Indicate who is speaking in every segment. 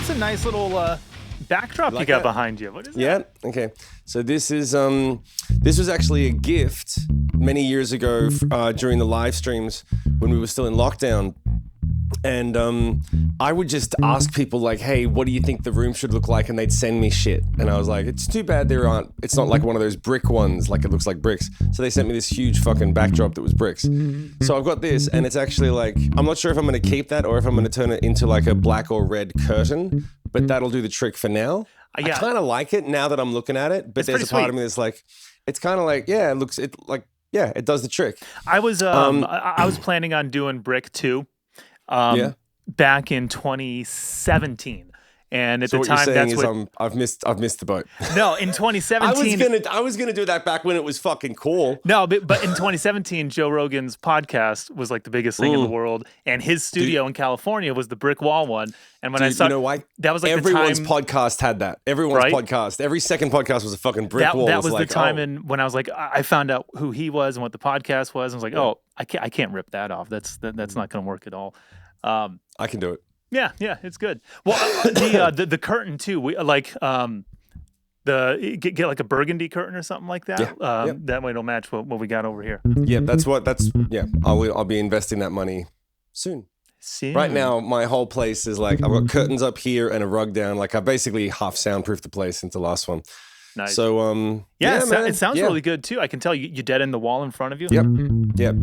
Speaker 1: that's a nice little backdrop you got behind you. What is that?
Speaker 2: Yeah. Okay. So this was actually a gift many years ago during the live streams when we were still in lockdown. And I would just ask people like, hey, what do you think the room should look like? And they'd send me shit. And I was like, it's too bad it's not like one of those brick ones, like it looks like bricks. So they sent me this huge fucking backdrop that was bricks. So I've got this, and it's actually like, I'm not sure if I'm going to keep that or if I'm going to turn it into like a black or red curtain, but that'll do the trick for now. I kind of like it now that I'm looking at it, but there's a part of me that's like, it's kind of like, it does the trick.
Speaker 1: I was planning on doing brick too. Back in 2017, and at the time,
Speaker 2: I've missed the boat.
Speaker 1: No, in 2017,
Speaker 2: I was gonna do that back when it was fucking cool.
Speaker 1: No, but in 2017, Joe Rogan's podcast was like the biggest thing in the world, and his studio in California was the brick wall one. And when I saw,
Speaker 2: you know why?
Speaker 1: That was like
Speaker 2: everyone's
Speaker 1: the time,
Speaker 2: podcast had that. Everyone's podcast, every second podcast was a fucking brick wall.
Speaker 1: That was the time, when I was like, I found out who he was and what the podcast was. And I was like, I can't rip that off. That's not gonna work at all.
Speaker 2: I can do it.
Speaker 1: Yeah, it's good. Well, the curtain too. We like get like a burgundy curtain or something like that. That way it'll match what we got over here.
Speaker 2: Yeah, I'll be investing that money soon. Right now, my whole place is like I've got curtains up here and a rug down. Like I basically half soundproofed the place since the last one.
Speaker 1: Nice.
Speaker 2: So
Speaker 1: it sounds really good too. I can tell you dead in the wall in front of you.
Speaker 2: Yep,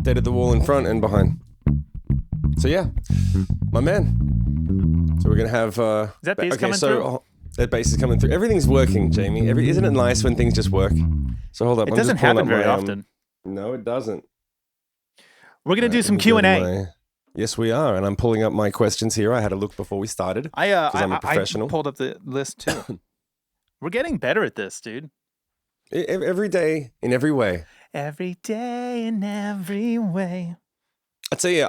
Speaker 2: dead at the wall in front and behind. So yeah, my man. So we're gonna have. Is
Speaker 1: that bass coming through?
Speaker 2: That bass is coming through. Everything's working, Jayme. Isn't it nice when things just work? So hold up.
Speaker 1: It doesn't happen very often.
Speaker 2: No, it doesn't.
Speaker 1: We're gonna do some Q&A.
Speaker 2: Yes, we are, and I'm pulling up my questions here. I had a look before we started. I'm a professional.
Speaker 1: I pulled up the list too. We're getting better at this, dude.
Speaker 2: Every day, in every way.
Speaker 1: Every day, in every way.
Speaker 2: I tell you,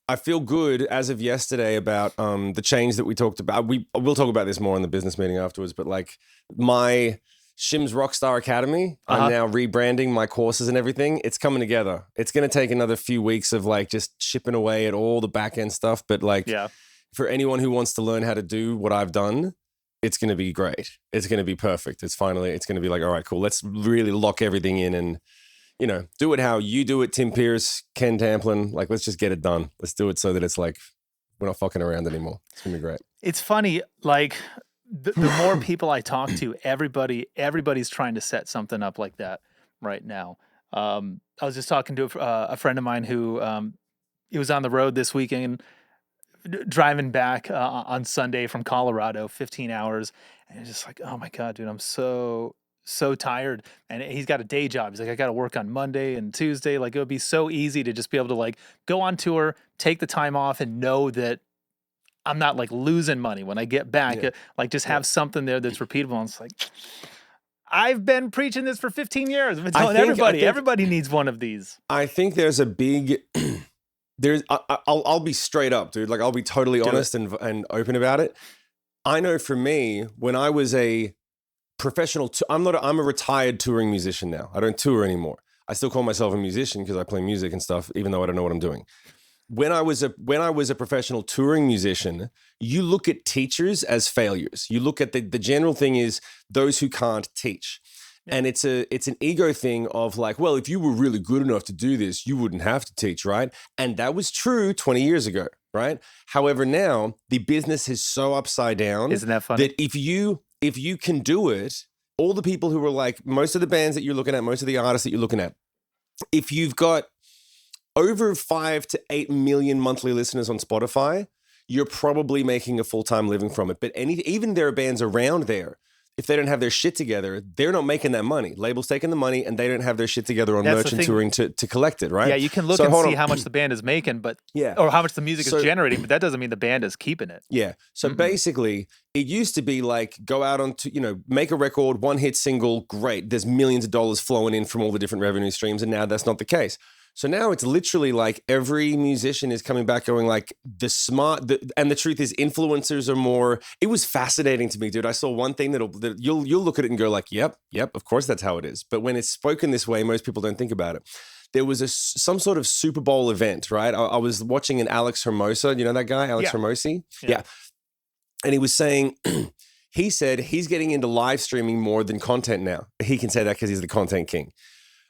Speaker 2: I feel good as of yesterday about the change that we talked about. We'll talk about this more in the business meeting afterwards, but like my Shim's Rockstar Academy, I'm now rebranding my courses and everything. It's coming together. It's going to take another few weeks of like just chipping away at all the back end stuff. But like for anyone who wants to learn how to do what I've done, it's going to be great. It's going to be perfect. It's going to be like, all right, cool. Let's really lock everything in and, do it how you do it, Tim Pierce, Ken Tamplin. Like, let's just get it done. Let's do it so that it's like, we're not fucking around anymore. It's going to be great.
Speaker 1: It's funny, like, the more people I talk to, everybody's trying to set something up like that right now. I was just talking to a friend of mine who he was on the road this weekend, driving back on Sunday from Colorado, 15 hours. And it's just like, oh my God, dude, I'm so tired. And he's got a day job. He's like, I got to work on Monday and Tuesday. Like, it would be so easy to just be able to like go on tour, take the time off and know that I'm not like losing money when I get back. Like just have something there that's repeatable. And it's like, I've been preaching this for 15 years. I've been telling everybody needs one of these.
Speaker 2: I think there's a big, I'll be straight up, dude. Like I'll be totally honest and open about it. I know for me, when I was a professional, I'm a retired touring musician now. I don't tour anymore. I still call myself a musician because I play music and stuff, even though I don't know what I'm doing. When I was a professional touring musician, you look at teachers as failures. You look at the general thing is those who can't teach. And it's an ego thing of like, well, if you were really good enough to do this, you wouldn't have to teach, right? And that was true 20 years ago, right? However, now the business is so upside down.
Speaker 1: Isn't that funny?
Speaker 2: That if you can do it, all the people who are like, most of the bands that you're looking at, most of the artists that you're looking at, if you've got over 5 to 8 million monthly listeners on Spotify, you're probably making a full-time living from it. But even there are bands around there, if they don't have their shit together, they're not making that money. Labels taking the money and they don't have their shit together on merch and touring to collect it, right?
Speaker 1: Yeah, you can look and see how much the band is making, or how much the music is generating, but that doesn't mean the band is keeping it.
Speaker 2: Yeah. So basically, it used to be like, go out make a record, one hit single, great. There's millions of dollars flowing in from all the different revenue streams, and now that's not the case. So now it's literally like every musician is coming back going like and the truth is influencers are more, it was fascinating to me, dude. I saw one thing that you'll look at it and go like, yep, of course that's how it is. But when it's spoken this way, most people don't think about it. There was some sort of Super Bowl event, right? I was watching an Alex Hermosa, you know that guy, Alex Hermosi? Yeah. And he was saying, he said he's getting into live streaming more than content now. He can say that because he's the content king.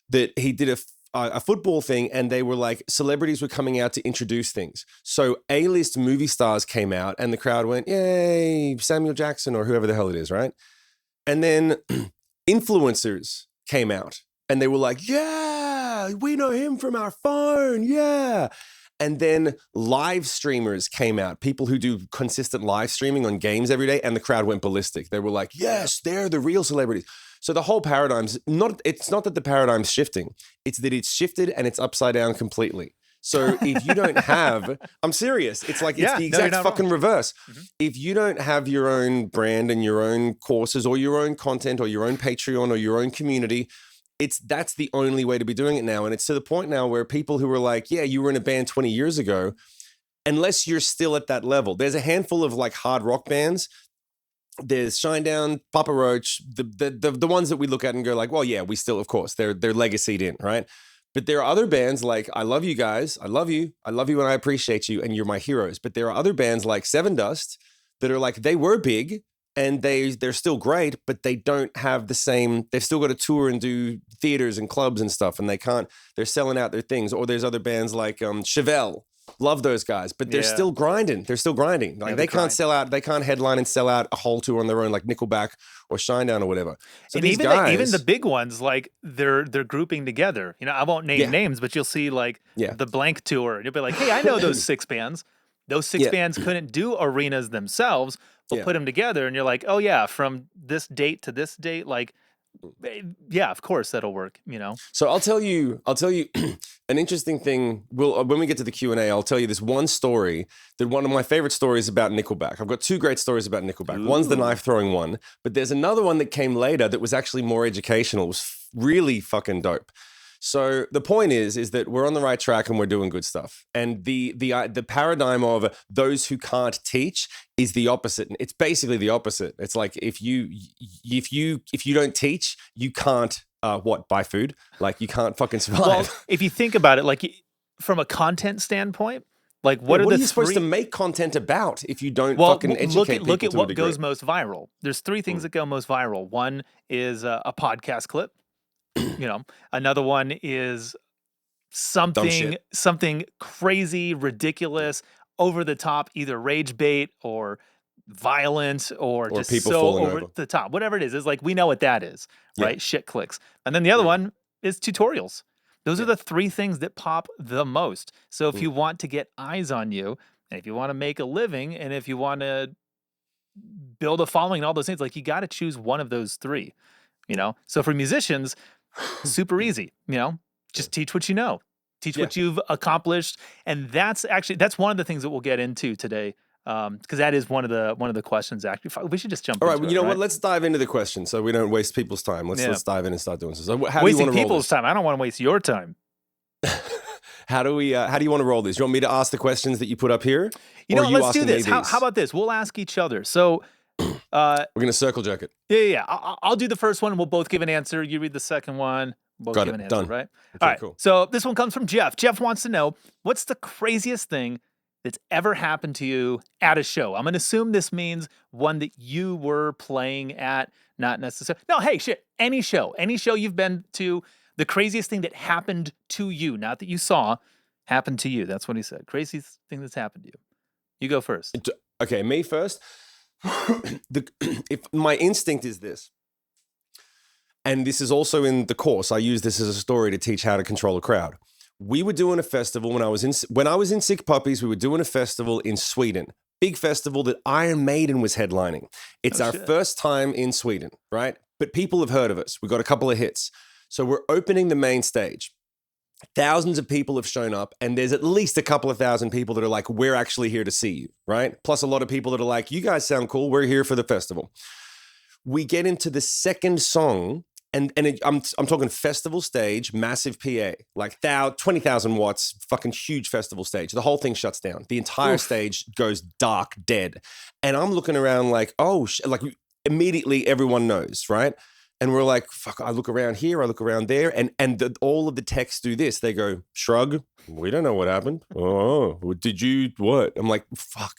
Speaker 2: That he did a football thing, and they were like, celebrities were coming out to introduce things. So A-list movie stars came out and the crowd went, yay, Samuel Jackson or whoever the hell it is, right? And then influencers came out and they were like, yeah, we know him from our phone, yeah. And then live streamers came out, people who do consistent live streaming on games every day, and the crowd went ballistic. They were like, yes, they're the real celebrities. So the whole paradigm's it's not that the paradigm's shifting, it's that it's shifted and it's upside down completely. So if you don't have, I'm serious, it's like, it's the exact fucking reverse. Mm-hmm. If you don't have your own brand and your own courses or your own content or your own Patreon or your own community, that's the only way to be doing it now. And it's to the point now where people who are like, yeah, you were in a band 20 years ago, unless you're still at that level, there's a handful of like hard rock bands. There's Shinedown, Papa Roach, the ones that we look at and go like, well, yeah, we still, of course, they're legacied in, right? But there are other bands like, I love you guys, I love you and I appreciate you and you're my heroes. But there are other bands like Seven Dust that are like, they were big and they're still great, but they don't have the same, they've still got to tour and do theaters and clubs and stuff, and they're selling out their things. Or there's other bands like Chevelle. Love those guys, but they're still grinding. Like they can't sell out. They can't headline and sell out a whole tour on their own, like Nickelback or Shinedown or whatever. So
Speaker 1: and
Speaker 2: these guys,
Speaker 1: even the big ones, like they're grouping together. You know, I won't name names, but you'll see like the Blank tour, and you'll be like, hey, I know those 6 bands. Those 6 bands couldn't do arenas themselves, but put them together, and you're like, oh yeah, from this date to this date, like. Yeah, of course that'll work, you know.
Speaker 2: So I'll tell you an interesting thing. When we get to the Q&A, I'll tell you this one story, that one of my favorite stories about Nickelback. I've got 2 great stories about Nickelback. Ooh. One's the knife throwing one, but there's another one that came later that was actually more educational. It was really fucking dope. So the point is that we're on the right track and we're doing good stuff. And the paradigm of those who can't teach is the opposite. It's basically the opposite. It's like if you don't teach, you can't buy food. Like you can't fucking survive.
Speaker 1: Well, if you think about it, like from a content standpoint, like what are you
Speaker 2: supposed to make content about if you don't fucking educate people?
Speaker 1: Look at what goes most viral. There's 3 things that go most viral. One is a podcast clip. You know, another one is something crazy, ridiculous, over the top, either rage bait or violent or just
Speaker 2: people
Speaker 1: so over the top. Whatever it is, it's like we know what that is, right? Yeah. Shit clicks. And then the other one is tutorials. Those are the 3 things that pop the most. So if you want to get eyes on you, and if you want to make a living, and if you want to build a following and all those things, like you got to choose one of those 3, you know? So for musicians, super easy, you know, just teach what you know, teach what you've accomplished. And that's one of the things that we'll get into today. Because that is one of the questions. Actually, we should just jump.
Speaker 2: All right,
Speaker 1: into
Speaker 2: you know what? Let's dive into the question so we don't waste people's time. Let's dive in and start doing this. So how
Speaker 1: Wasting
Speaker 2: do you want to roll
Speaker 1: people's time. I don't want to waste your time.
Speaker 2: How do you want to roll this? You want me to ask the questions that you put up here?
Speaker 1: You know, let's do this. How about this? We'll ask each other. So
Speaker 2: we're gonna circle jerk it.
Speaker 1: Yeah. I'll do the first one, and we'll both give an answer. You read the second one. We'll give an answer.
Speaker 2: Done.
Speaker 1: Right?
Speaker 2: Okay,
Speaker 1: all right.
Speaker 2: Cool.
Speaker 1: So this one comes from Jeff. Jeff wants to know, what's the craziest thing that's ever happened to you at a show? I'm gonna assume this means one that you were playing at, not necessarily. No, hey, shit. Any show you've been to, the craziest thing that happened to you, not that you saw, happened to you. That's what he said. Craziest thing that's happened to you. You go first.
Speaker 2: Okay, me first. If my instinct is this, and this is also in the course, I use this as a story to teach how to control a crowd. We were doing a festival when I was in Sick Puppies. We were doing a festival in Sweden, big festival that Iron Maiden was headlining. It's our first time in Sweden, right? But people have heard of us. We got a couple of hits, so we're opening the main stage. Thousands of people have shown up, and there's at least a couple of thousand people that are like, we're actually here to see you, right? Plus a lot of people that are like, you guys sound cool. We're here for the festival. We get into the second song, and I'm talking festival stage, massive PA, like 20,000 watts, fucking huge festival stage. The whole thing shuts down. The entire stage goes dark, dead. And I'm looking around like, like immediately everyone knows, right? And we're like, fuck, I look around here, I look around there, and all of the texts do this. They go, shrug, we don't know what happened. Oh, did you, what? I'm like, fuck.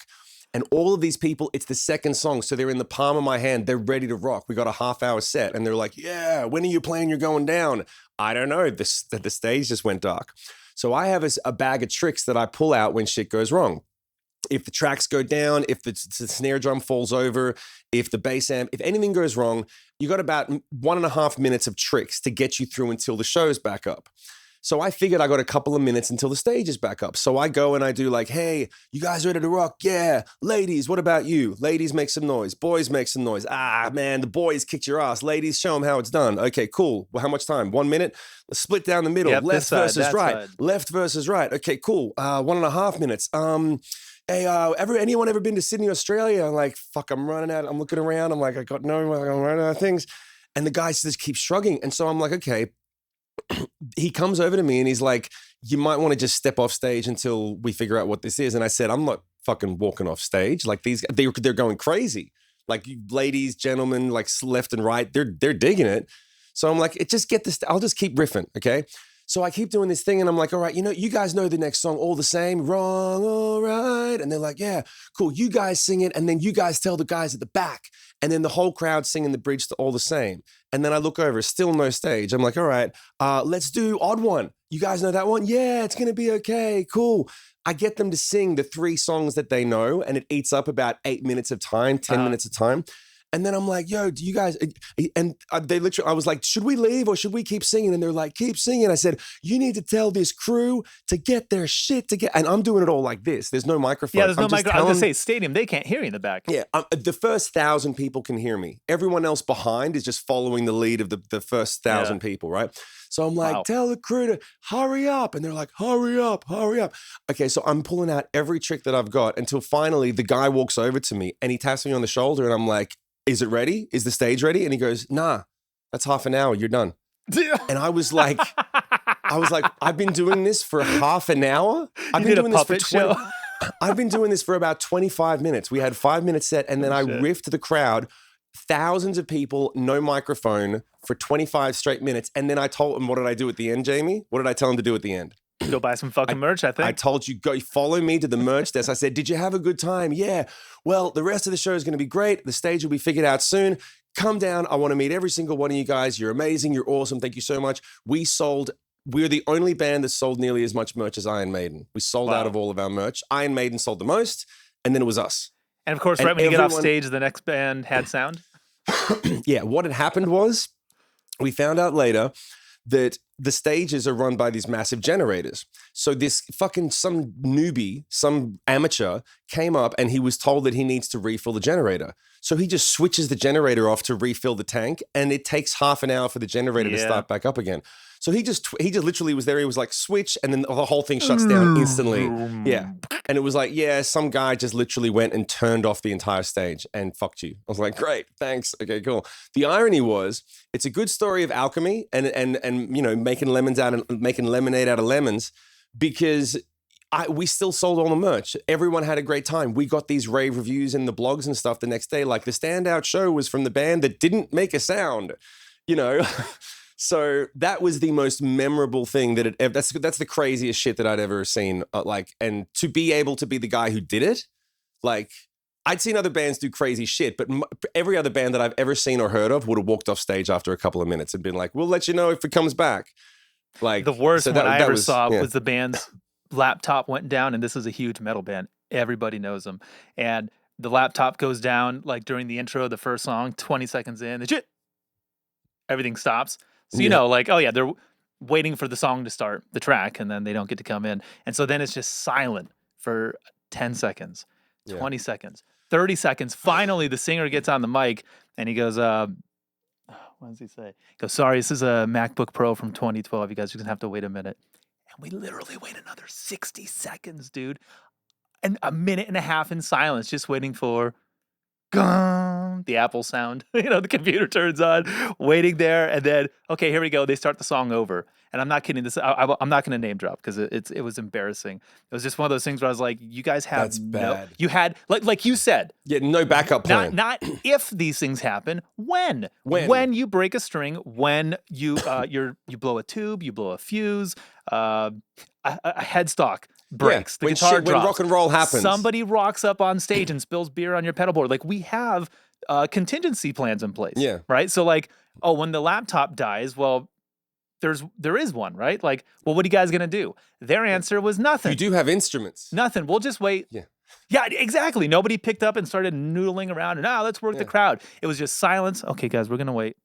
Speaker 2: And all of these people, it's the second song. So they're in the palm of my hand. They're ready to rock. We got a half-hour set. And they're like, yeah, when are you playing? You're going down. I don't know. The stage just went dark. So I have a bag of tricks that I pull out when shit goes wrong. If the tracks go down, if the snare drum falls over, if the bass amp, if anything goes wrong, you got about 1.5 minutes of tricks to get you through until the show's back up. So I figured I got a couple of minutes until the stage is back up. So I go and I do like, hey, you guys ready to rock? Yeah. Ladies, what about you? Ladies, make some noise. Boys, make some noise. Ah, man, the boys kicked your ass. Ladies, show them how it's done. Okay, cool. Well, how much time? 1 minute? Let's split down the middle.
Speaker 1: Yep,
Speaker 2: Left versus right.
Speaker 1: side.
Speaker 2: Left versus right. Okay, cool. 1.5 minutes. Hey, anyone ever been to Sydney, Australia? I'm like, fuck, I'm running out. I'm looking around. I'm like, I'm running out of things. And the guy just keeps shrugging. And so I'm like, okay. He comes over to me and he's like, you might want to just step off stage until we figure out what this is. And I said, I'm not fucking walking off stage. Like they're going crazy. Like ladies, gentlemen, like left and right, they're digging it. So I'm like, I'll just keep riffing, okay? So I keep doing this thing and I'm like, all right, you guys know the next song all the same, wrong, all right. And they're like, yeah, cool. You guys sing it. And then you guys tell the guys at the back. And then the whole crowd singing the bridge to all the same. And then I look over, still no stage. I'm like, all right, let's do Odd One. You guys know that one? Yeah, it's going to be okay. Cool. I get them to sing the 3 songs that they know, and it eats up about 8 minutes of time, 10 minutes of time. And then I'm like, yo, do you guys, and they literally, I was like, should we leave or should we keep singing? And they're like, keep singing. I said, you need to tell this crew to get their shit together. And I'm doing it all like this. There's no microphone.
Speaker 1: Yeah, there's no microphone. I was going to say, stadium, they can't hear you in the back.
Speaker 2: Yeah, the first 1,000 people can hear me. Everyone else behind is just following the lead of the first 1,000 people, right? So I'm like, tell the crew to hurry up. And they're like, hurry up, hurry up. Okay, so I'm pulling out every trick that I've got until finally the guy walks over to me and he taps me on the shoulder and I'm like, is it ready? Is the stage ready? And he goes, nah, that's half an hour. You're done. And I was like, I've been doing this for half an hour. I've been doing this for about 25 minutes. We had 5 minutes set. And then I riffed the crowd, thousands of people, no microphone for 25 straight minutes. And then I told him, what did I do at the end, Jayme? What did I tell him to do at the end?
Speaker 1: Go buy some fucking merch, I think.
Speaker 2: I told you, go follow me to the merch desk. I said, did you have a good time? Yeah. Well, the rest of the show is going to be great. The stage will be figured out soon. Come down. I want to meet every single one of you guys. You're amazing. You're awesome. Thank you so much. We're the only band that sold nearly as much merch as Iron Maiden. We sold out of all of our merch. Iron Maiden sold the most, and then it was us.
Speaker 1: And of course, right when you get off stage, the next band had sound.
Speaker 2: Yeah. What had happened was we found out later that the stages are run by these massive generators. So this some newbie, some amateur came up and he was told that he needs to refill the generator. So he just switches the generator off to refill the tank and it takes half an hour for the generator to start back up again. So he just literally was there. He was like, switch, and then the whole thing shuts down instantly. Yeah. And it was like, yeah, some guy just literally went and turned off the entire stage and fucked you. I was like, great, thanks. Okay, cool. The irony was, it's a good story of alchemy and making lemonade out of lemons, because we still sold all the merch. Everyone had a great time. We got these rave reviews in the blogs and stuff the next day. Like, the standout show was from the band that didn't make a sound, So that was the most memorable thing that's the craziest shit that I'd ever seen. And to be able to be the guy who did it, like, I'd seen other bands do crazy shit, but every other band that I've ever seen or heard of would have walked off stage after a couple of minutes and been like, we'll let you know if it comes back. Like,
Speaker 1: the worst one I ever saw was the band's laptop went down, and this is a huge metal band. Everybody knows them. And the laptop goes down like during the intro of the first song, 20 seconds in, everything stops. So, they're waiting for the song to start, the track, and then they don't get to come in. And so then it's just silent for 10 seconds, 20 seconds, 30 seconds. Finally, the singer gets on the mic and he goes, what does he say? He goes, sorry, this is a MacBook Pro from 2012. You guys are going to have to wait a minute. And we literally wait another 60 seconds, dude. And a minute and a half in silence, just waiting for the Apple sound. The computer turns on, waiting there. And then, okay, here we go. They start the song over. and I'm not kidding. I'm not going to name drop because it was embarrassing. It was just one of those things where I was like, you guys have
Speaker 2: That's bad.
Speaker 1: You had like you said,
Speaker 2: Yeah, no backup plan.
Speaker 1: not if these things happen. When you break a string, when you you blow a tube, you blow a fuse, a headstock breaks, the guitar drops,
Speaker 2: when rock and roll happens,
Speaker 1: somebody rocks up on stage and spills beer on your pedal board. Like we have contingency plans in place.
Speaker 2: Yeah.
Speaker 1: Right. So like, oh, when the laptop dies, well, there is one, right? Like, well, what are you guys gonna do? Their answer was nothing.
Speaker 2: You do have instruments.
Speaker 1: Nothing. We'll just wait.
Speaker 2: Yeah.
Speaker 1: Yeah, exactly. Nobody picked up and started noodling around and let's work the crowd. It was just silence. Okay, guys, we're gonna wait.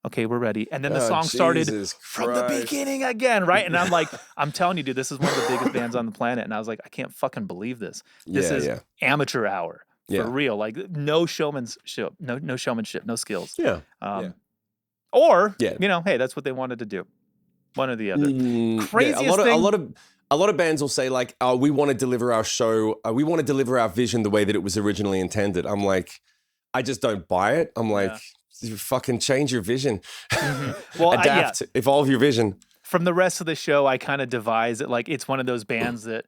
Speaker 1: Okay, we're ready. And then the song started from the beginning again, right? And I'm like, I'm telling you, dude, this is one of the biggest bands on the planet. And I was like, I can't fucking believe this. This is amateur hour for real. Like no showmanship, no showmanship, no skills.
Speaker 2: Yeah.
Speaker 1: Or you know, hey, that's what they wanted to do. One or the other. Craziest thing.
Speaker 2: A lot of bands will say like, "Oh, we want to deliver our show. We want to deliver our vision the way that it was originally intended." I'm like, I just don't buy it. I'm like, you fucking change your vision. Well, adapt, evolve your vision.
Speaker 1: From the rest of the show, I kind of devise it like it's one of those bands that,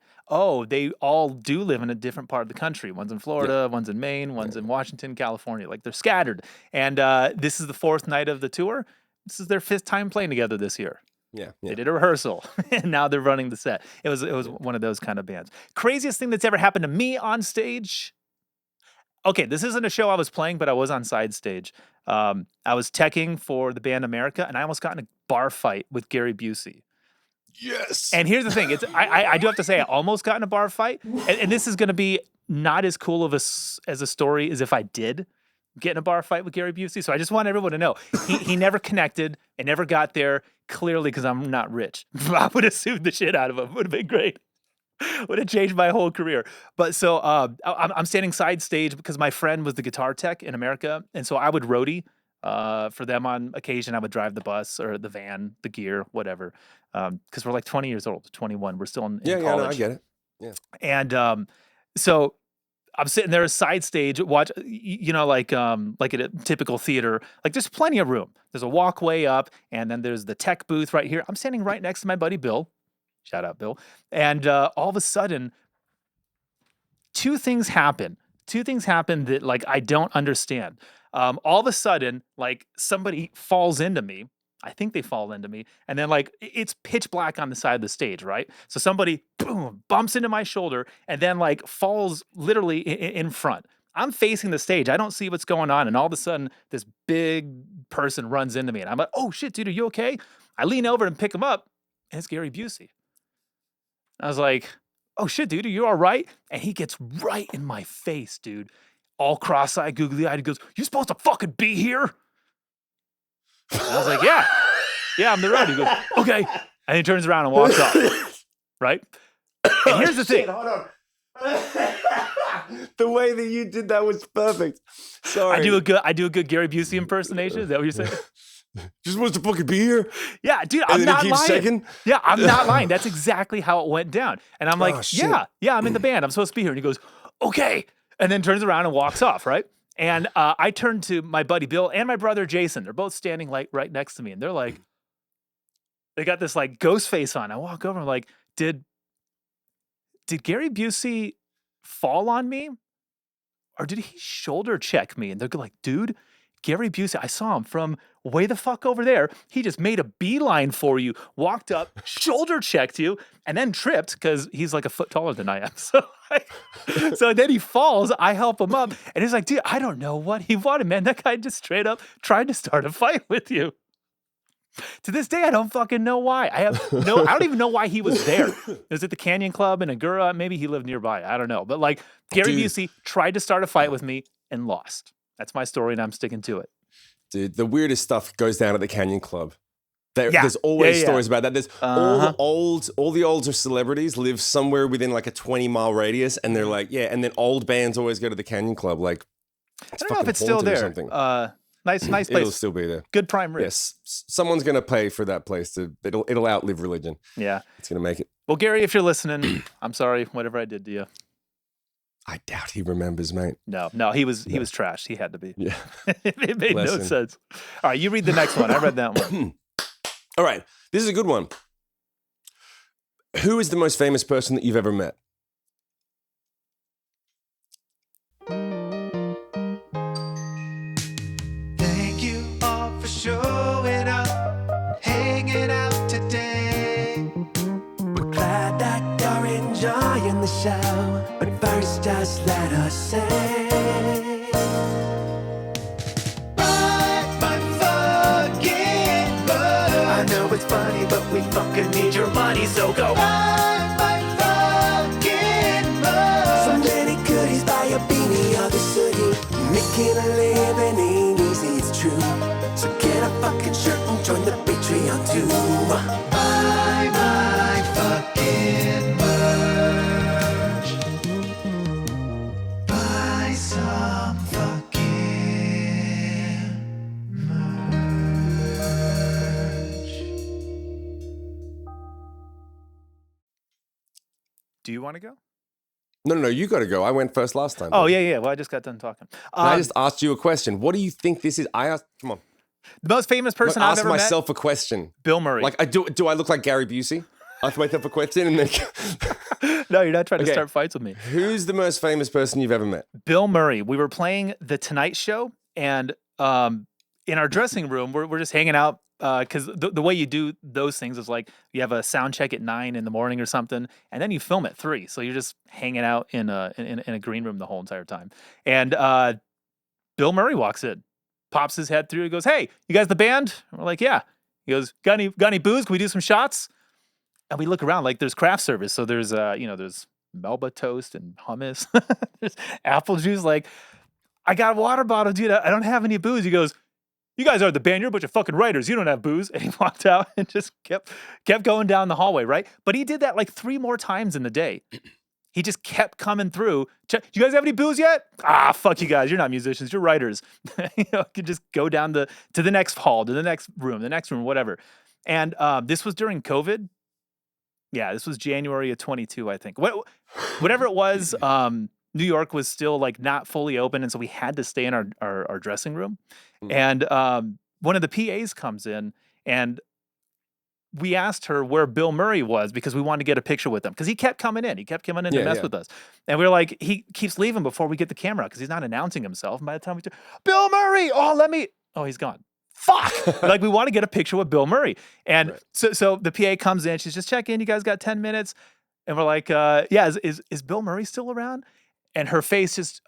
Speaker 1: they all do live in a different part of the country. One's in Florida, one's in Maine, one's in Washington, California. Like they're scattered. And this is the 4th night of the tour. This is their 5th time playing together this year.
Speaker 2: Yeah.
Speaker 1: They did a rehearsal and now they're running the set. It was one of those kind of bands. Craziest thing that's ever happened to me on stage. Okay, this isn't a show I was playing, but I was on side stage. I was teching for the band America, and I almost got in a bar fight with Gary Busey.
Speaker 2: Yes.
Speaker 1: And here's the thing: I do have to say, I almost got in a bar fight, and this is going to be not as cool of as a story as if I did get in a bar fight with Gary Busey. So I just want everyone to know he never connected and never got there. Clearly, because I'm not rich, I would have sued the shit out of him. Would have been great. Would have changed my whole career. But so I'm standing side stage because my friend was the guitar tech in America. And so I would roadie for them on occasion. I would drive the bus or the van, the gear, whatever. Because we're like 20 years old, 21. We're still in college.
Speaker 2: Yeah, no, I get it. Yeah.
Speaker 1: And so I'm sitting there side stage, watch, like at a typical theater, like there's plenty of room. There's a walkway up and then there's the tech booth right here. I'm standing right next to my buddy, Bill. Shout out, Bill. And all of a sudden, two things happen that like I don't understand. All of a sudden, like somebody falls into me. I think they fall into me. And then like it's pitch black on the side of the stage, right? So somebody boom bumps into my shoulder and then like falls literally in front. I'm facing the stage. I don't see what's going on. And all of a sudden, this big person runs into me. And I'm like, oh shit, dude, are you okay? I lean over and pick him up. And it's Gary Busey. I was like, oh shit, dude, are you all right? And he gets right in my face, dude. All cross-eyed, googly-eyed. He goes, you supposed to fucking be here? And I was like, yeah, I'm the roadie. He goes, okay. And he turns around and walks off, right? And here's the thing.
Speaker 2: Hold on. The way that you did that was perfect. Sorry.
Speaker 1: I do a good Gary Busey impersonation. Is that what you're saying?
Speaker 2: You're supposed to fucking be here?
Speaker 1: Yeah, dude, I'm not lying.
Speaker 2: Shaking?
Speaker 1: Yeah, I'm not lying. That's exactly how it went down. And I'm like,
Speaker 2: shit.
Speaker 1: yeah, I'm in the band. I'm supposed to be here. And he goes, okay. And then turns around and walks off, right? And I turned to my buddy Bill and my brother Jason. They're both standing like right next to me. And they're like, they got this like ghost face on. I walk over and I'm like, did Gary Busey fall on me? Or did he shoulder check me? And they're like, dude, Gary Busey, I saw him from way the fuck over there. He just made a beeline for you, walked up, shoulder checked you, and then tripped because he's like a foot taller than I am. So then he falls. I help him up. And he's like, dude, I don't know what he wanted, man. That guy just straight up tried to start a fight with you. To this day, I don't fucking know why. I don't even know why he was there. It was at the Canyon Club in Agoura. Maybe he lived nearby. I don't know. But like Gary Busey tried to start a fight with me and lost. That's my story, and I'm sticking to it.
Speaker 2: Dude, the weirdest stuff goes down at the Canyon Club. There's always stories about that. There's all the older celebrities live somewhere within like a 20-mile radius, and they're like, and then old bands always go to the Canyon Club. Like,
Speaker 1: I don't know if it's still there. Nice place.
Speaker 2: It'll still be there.
Speaker 1: Good prime rib.
Speaker 2: Yes, someone's gonna pay for that place. It'll outlive religion.
Speaker 1: Yeah,
Speaker 2: it's gonna make it.
Speaker 1: Well, Gary, if you're listening, I'm sorry, whatever I did to you.
Speaker 2: I doubt he remembers, mate.
Speaker 1: No, he was trashed. He had to be.
Speaker 2: Yeah.
Speaker 1: It made no sense. All right, you read the next one. I read that one.
Speaker 2: All right. This is a good one. Who is the most famous person that you've ever met?
Speaker 3: Thank you all for showing up, hanging out today. We're glad that you're enjoying the show, but first just let us say bye, my fucking bird. I know it's funny, but we fucking need your money, so go bye, my fucking bird. So many goodies, buy a beanie or the hoodie. Making a living ain't easy, it's true. So get a fucking shirt and join the Patreon too. Buy my fucking merch. Buy some fucking merch.
Speaker 1: Do you want to go?
Speaker 2: No, you got to go. I went first last time.
Speaker 1: Oh, yeah. Well, I just got done talking.
Speaker 2: And I just asked you a question. What do you think this is? I asked, come on.
Speaker 1: The most famous person I've
Speaker 2: Ask
Speaker 1: ever
Speaker 2: myself a question.
Speaker 1: Bill Murray.
Speaker 2: Like, do I look like Gary Busey? Ask myself a question and then...
Speaker 1: No, you're not trying to
Speaker 2: Okay.
Speaker 1: start fights with me.
Speaker 2: Who's the most famous person you've ever met?
Speaker 1: Bill Murray. We were playing The Tonight Show, and in our dressing room, we're just hanging out because the way you do those things is like you have a sound check at 9 in the morning or something, and then you film at 3. So you're just hanging out in a green room the whole entire time. And Bill Murray walks in, pops his head through, and goes, "Hey, you guys the band?" And we're like, "Yeah." He goes, got any booze? Can we do some shots?" And we look around, like there's craft service. So there's there's Melba toast and hummus. There's apple juice. Like, I got a water bottle, dude. I don't have any booze. He goes, "You guys are the band. You're a bunch of fucking writers. You don't have booze." And he walked out and just kept going down the hallway, right? But he did that like 3 more times in the day. He just kept coming through. "You guys have any booze yet?" "Ah, fuck you guys. You're not musicians. You're writers." You could just go down to the next hall, to the next room, whatever. And this was during COVID. Yeah, this was January of 22, I think. Whatever it was, New York was still like not fully open, and so we had to stay in our dressing room. And one of the PAs comes in, and we asked her where Bill Murray was because we wanted to get a picture with him because he kept coming in. He kept coming in to mess with us. And we were like, he keeps leaving before we get the camera because he's not announcing himself. And by the time we Bill Murray, oh, he's gone. Fuck! Like, we want to get a picture with Bill Murray. And so the PA comes in. She's just checking. "You guys got 10 minutes?" And we're like, "Yeah, is Bill Murray still around?" And her face just,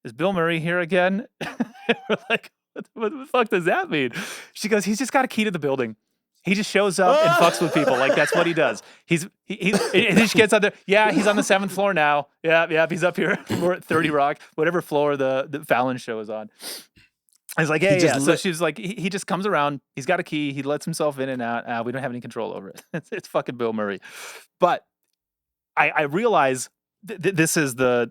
Speaker 1: "Is Bill Murray here again?" And we're like, what the fuck does that mean? She goes, "He's just got a key to the building. He just shows up and fucks with people. Like, that's what he does." And then she gets out there. "Yeah, he's on the 7th floor now. Yeah, he's up here. We're at 30 Rock, whatever floor the Fallon show is on." I was like, yeah. So she was like, he just comes around. He's got a key. He lets himself in and out. We don't have any control over it. It's fucking Bill Murray. But I realize this is the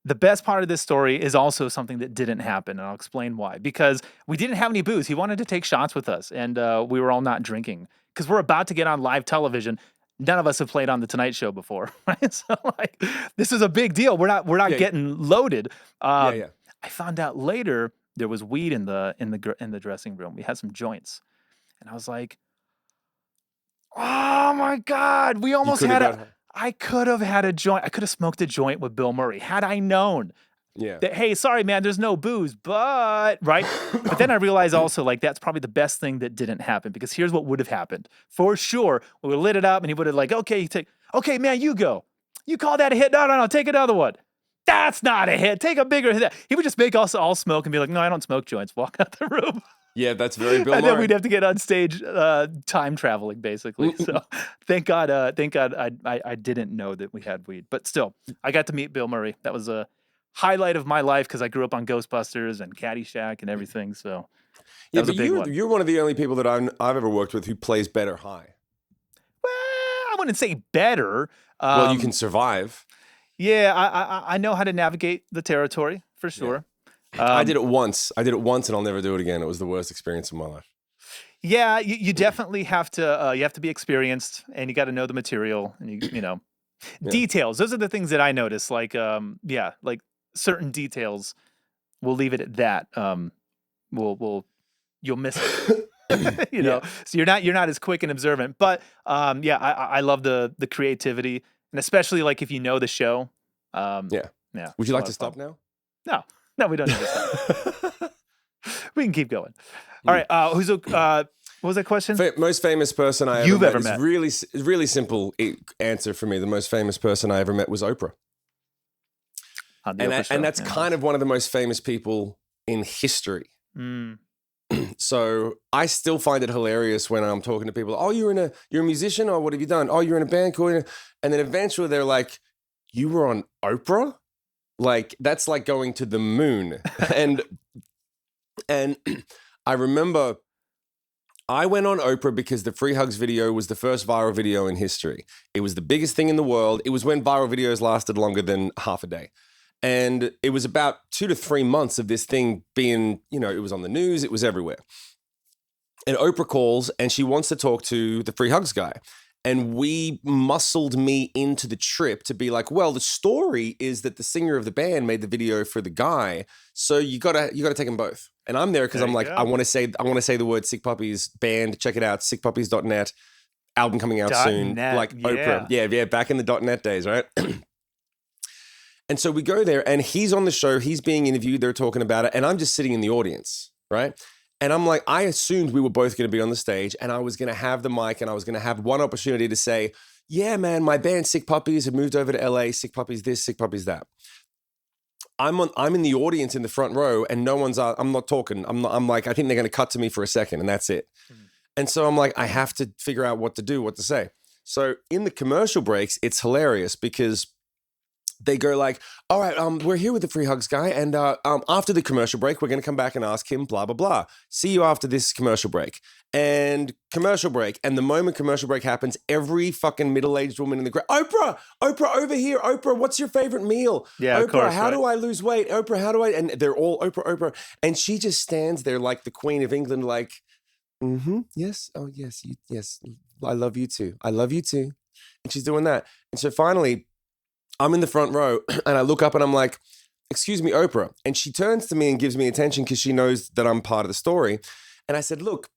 Speaker 1: best part of this story is also something that didn't happen, and I'll explain why. Because we didn't have any booze. He wanted to take shots with us, and we were all not drinking because we're about to get on live television. None of us have played on the Tonight Show before, right? So like, this is a big deal. We're not getting loaded. I found out later there was weed in the dressing room. We had some joints, and I was like, "Oh my God, we almost had I could have had a joint. I could have smoked a joint with Bill Murray had I known that, hey, sorry, man, there's no booze, but," right? But then I realized also, like, that's probably the best thing that didn't happen, because here's what would have happened. For sure, we would have lit it up, and he would have like, "Okay, man, you go. You call that a hit? No, take another one. That's not a hit. Take a bigger hit." He would just make us all smoke and be like, "No, I don't smoke joints." Walk out the room.
Speaker 2: Yeah, that's very Bill
Speaker 1: And
Speaker 2: Murray.
Speaker 1: then we'd have to get on stage time traveling, basically. So thank God I didn't know that we had weed. But still, I got to meet Bill Murray. That was a highlight of my life because I grew up on Ghostbusters and Caddyshack and everything. So that was a big one.
Speaker 2: You're one of the only people that I've ever worked with who plays better high.
Speaker 1: Well, I wouldn't say better.
Speaker 2: Well, you can survive.
Speaker 1: Yeah, I know how to navigate the territory for sure.
Speaker 2: I did it once. And I'll never do it again. It was the worst experience of my life.
Speaker 1: Yeah, you definitely have to be experienced, and you got to know the material, and you know details. Those are the things that I notice. Like like certain details. We'll leave it at that. You'll miss it. you know, so you're not as quick and observant. But yeah, I love the creativity, and especially like if you know the show.
Speaker 2: Yeah.
Speaker 1: Yeah.
Speaker 2: Would you like to stop now?
Speaker 1: No, no, we don't need to stop. We can keep going. All right. What was that question?
Speaker 2: Most famous person I
Speaker 1: You've
Speaker 2: ever
Speaker 1: ever
Speaker 2: met.
Speaker 1: met.
Speaker 2: Is really simple answer for me. The most famous person I ever met was Oprah.
Speaker 1: On the Oprah show.
Speaker 2: And that's kind of one of the most famous people in history. So I still find it hilarious when I'm talking to people. Oh, you're a musician, or what have you done? Oh, you're in a band, cool. And then eventually they're like, "You were on Oprah? Like that's like going to the moon." and I remember I went on Oprah because the Free Hugs video was the first viral video in history. It was the biggest thing in the world. It was when viral videos lasted longer than half a day. And it was about 2 to 3 months of this thing being, you know, it was on the news, it was everywhere. And Oprah calls and she wants to talk to the Free Hugs guy. And we muscled me into the trip to be like, well, the story is that the singer of the band made the video for the guy. So you gotta take them both. And I'm there because I'm like, I want to say the word Sick Puppies band. Check it out, sickpuppies.net. Album coming out soon.
Speaker 1: .net,
Speaker 2: like Oprah. Yeah, back in the .net days, right? And so we go there and he's on the show, he's being interviewed, they're talking about it, and I'm just sitting in the audience, right? And I'm like, I assumed we were both going to be on the stage and I was going to have the mic and I was going to have one opportunity to say, yeah, man, my band Sick Puppies have moved over to LA, Sick Puppies this, Sick Puppies that. I'm in the audience in the front row and no one's, I'm not talking. I'm like, I think they're going to cut to me for a second and that's it. And so I'm like, I have to figure out what to do, what to say. So in the commercial breaks, it's hilarious because they go like, all right, we're here with the Free Hugs guy. And after the commercial break, we're going to come back and ask him, blah, blah, blah. See you after this commercial break. And commercial break. And the moment commercial break happens, every fucking middle-aged woman in the crowd, Oprah, over here. Oprah, what's your favorite meal?
Speaker 1: Yeah,
Speaker 2: Oprah,
Speaker 1: of course,
Speaker 2: how do I lose weight? Oprah, how do I? And they're all Oprah. And she just stands there like the Queen of England, like, yes, oh, yes, yes. I love you too. I love you too. And she's doing that. And so finally, I'm in the front row and I look up and I'm like, excuse me, Oprah. And she turns to me and gives me attention because she knows that I'm part of the story. And I said, look,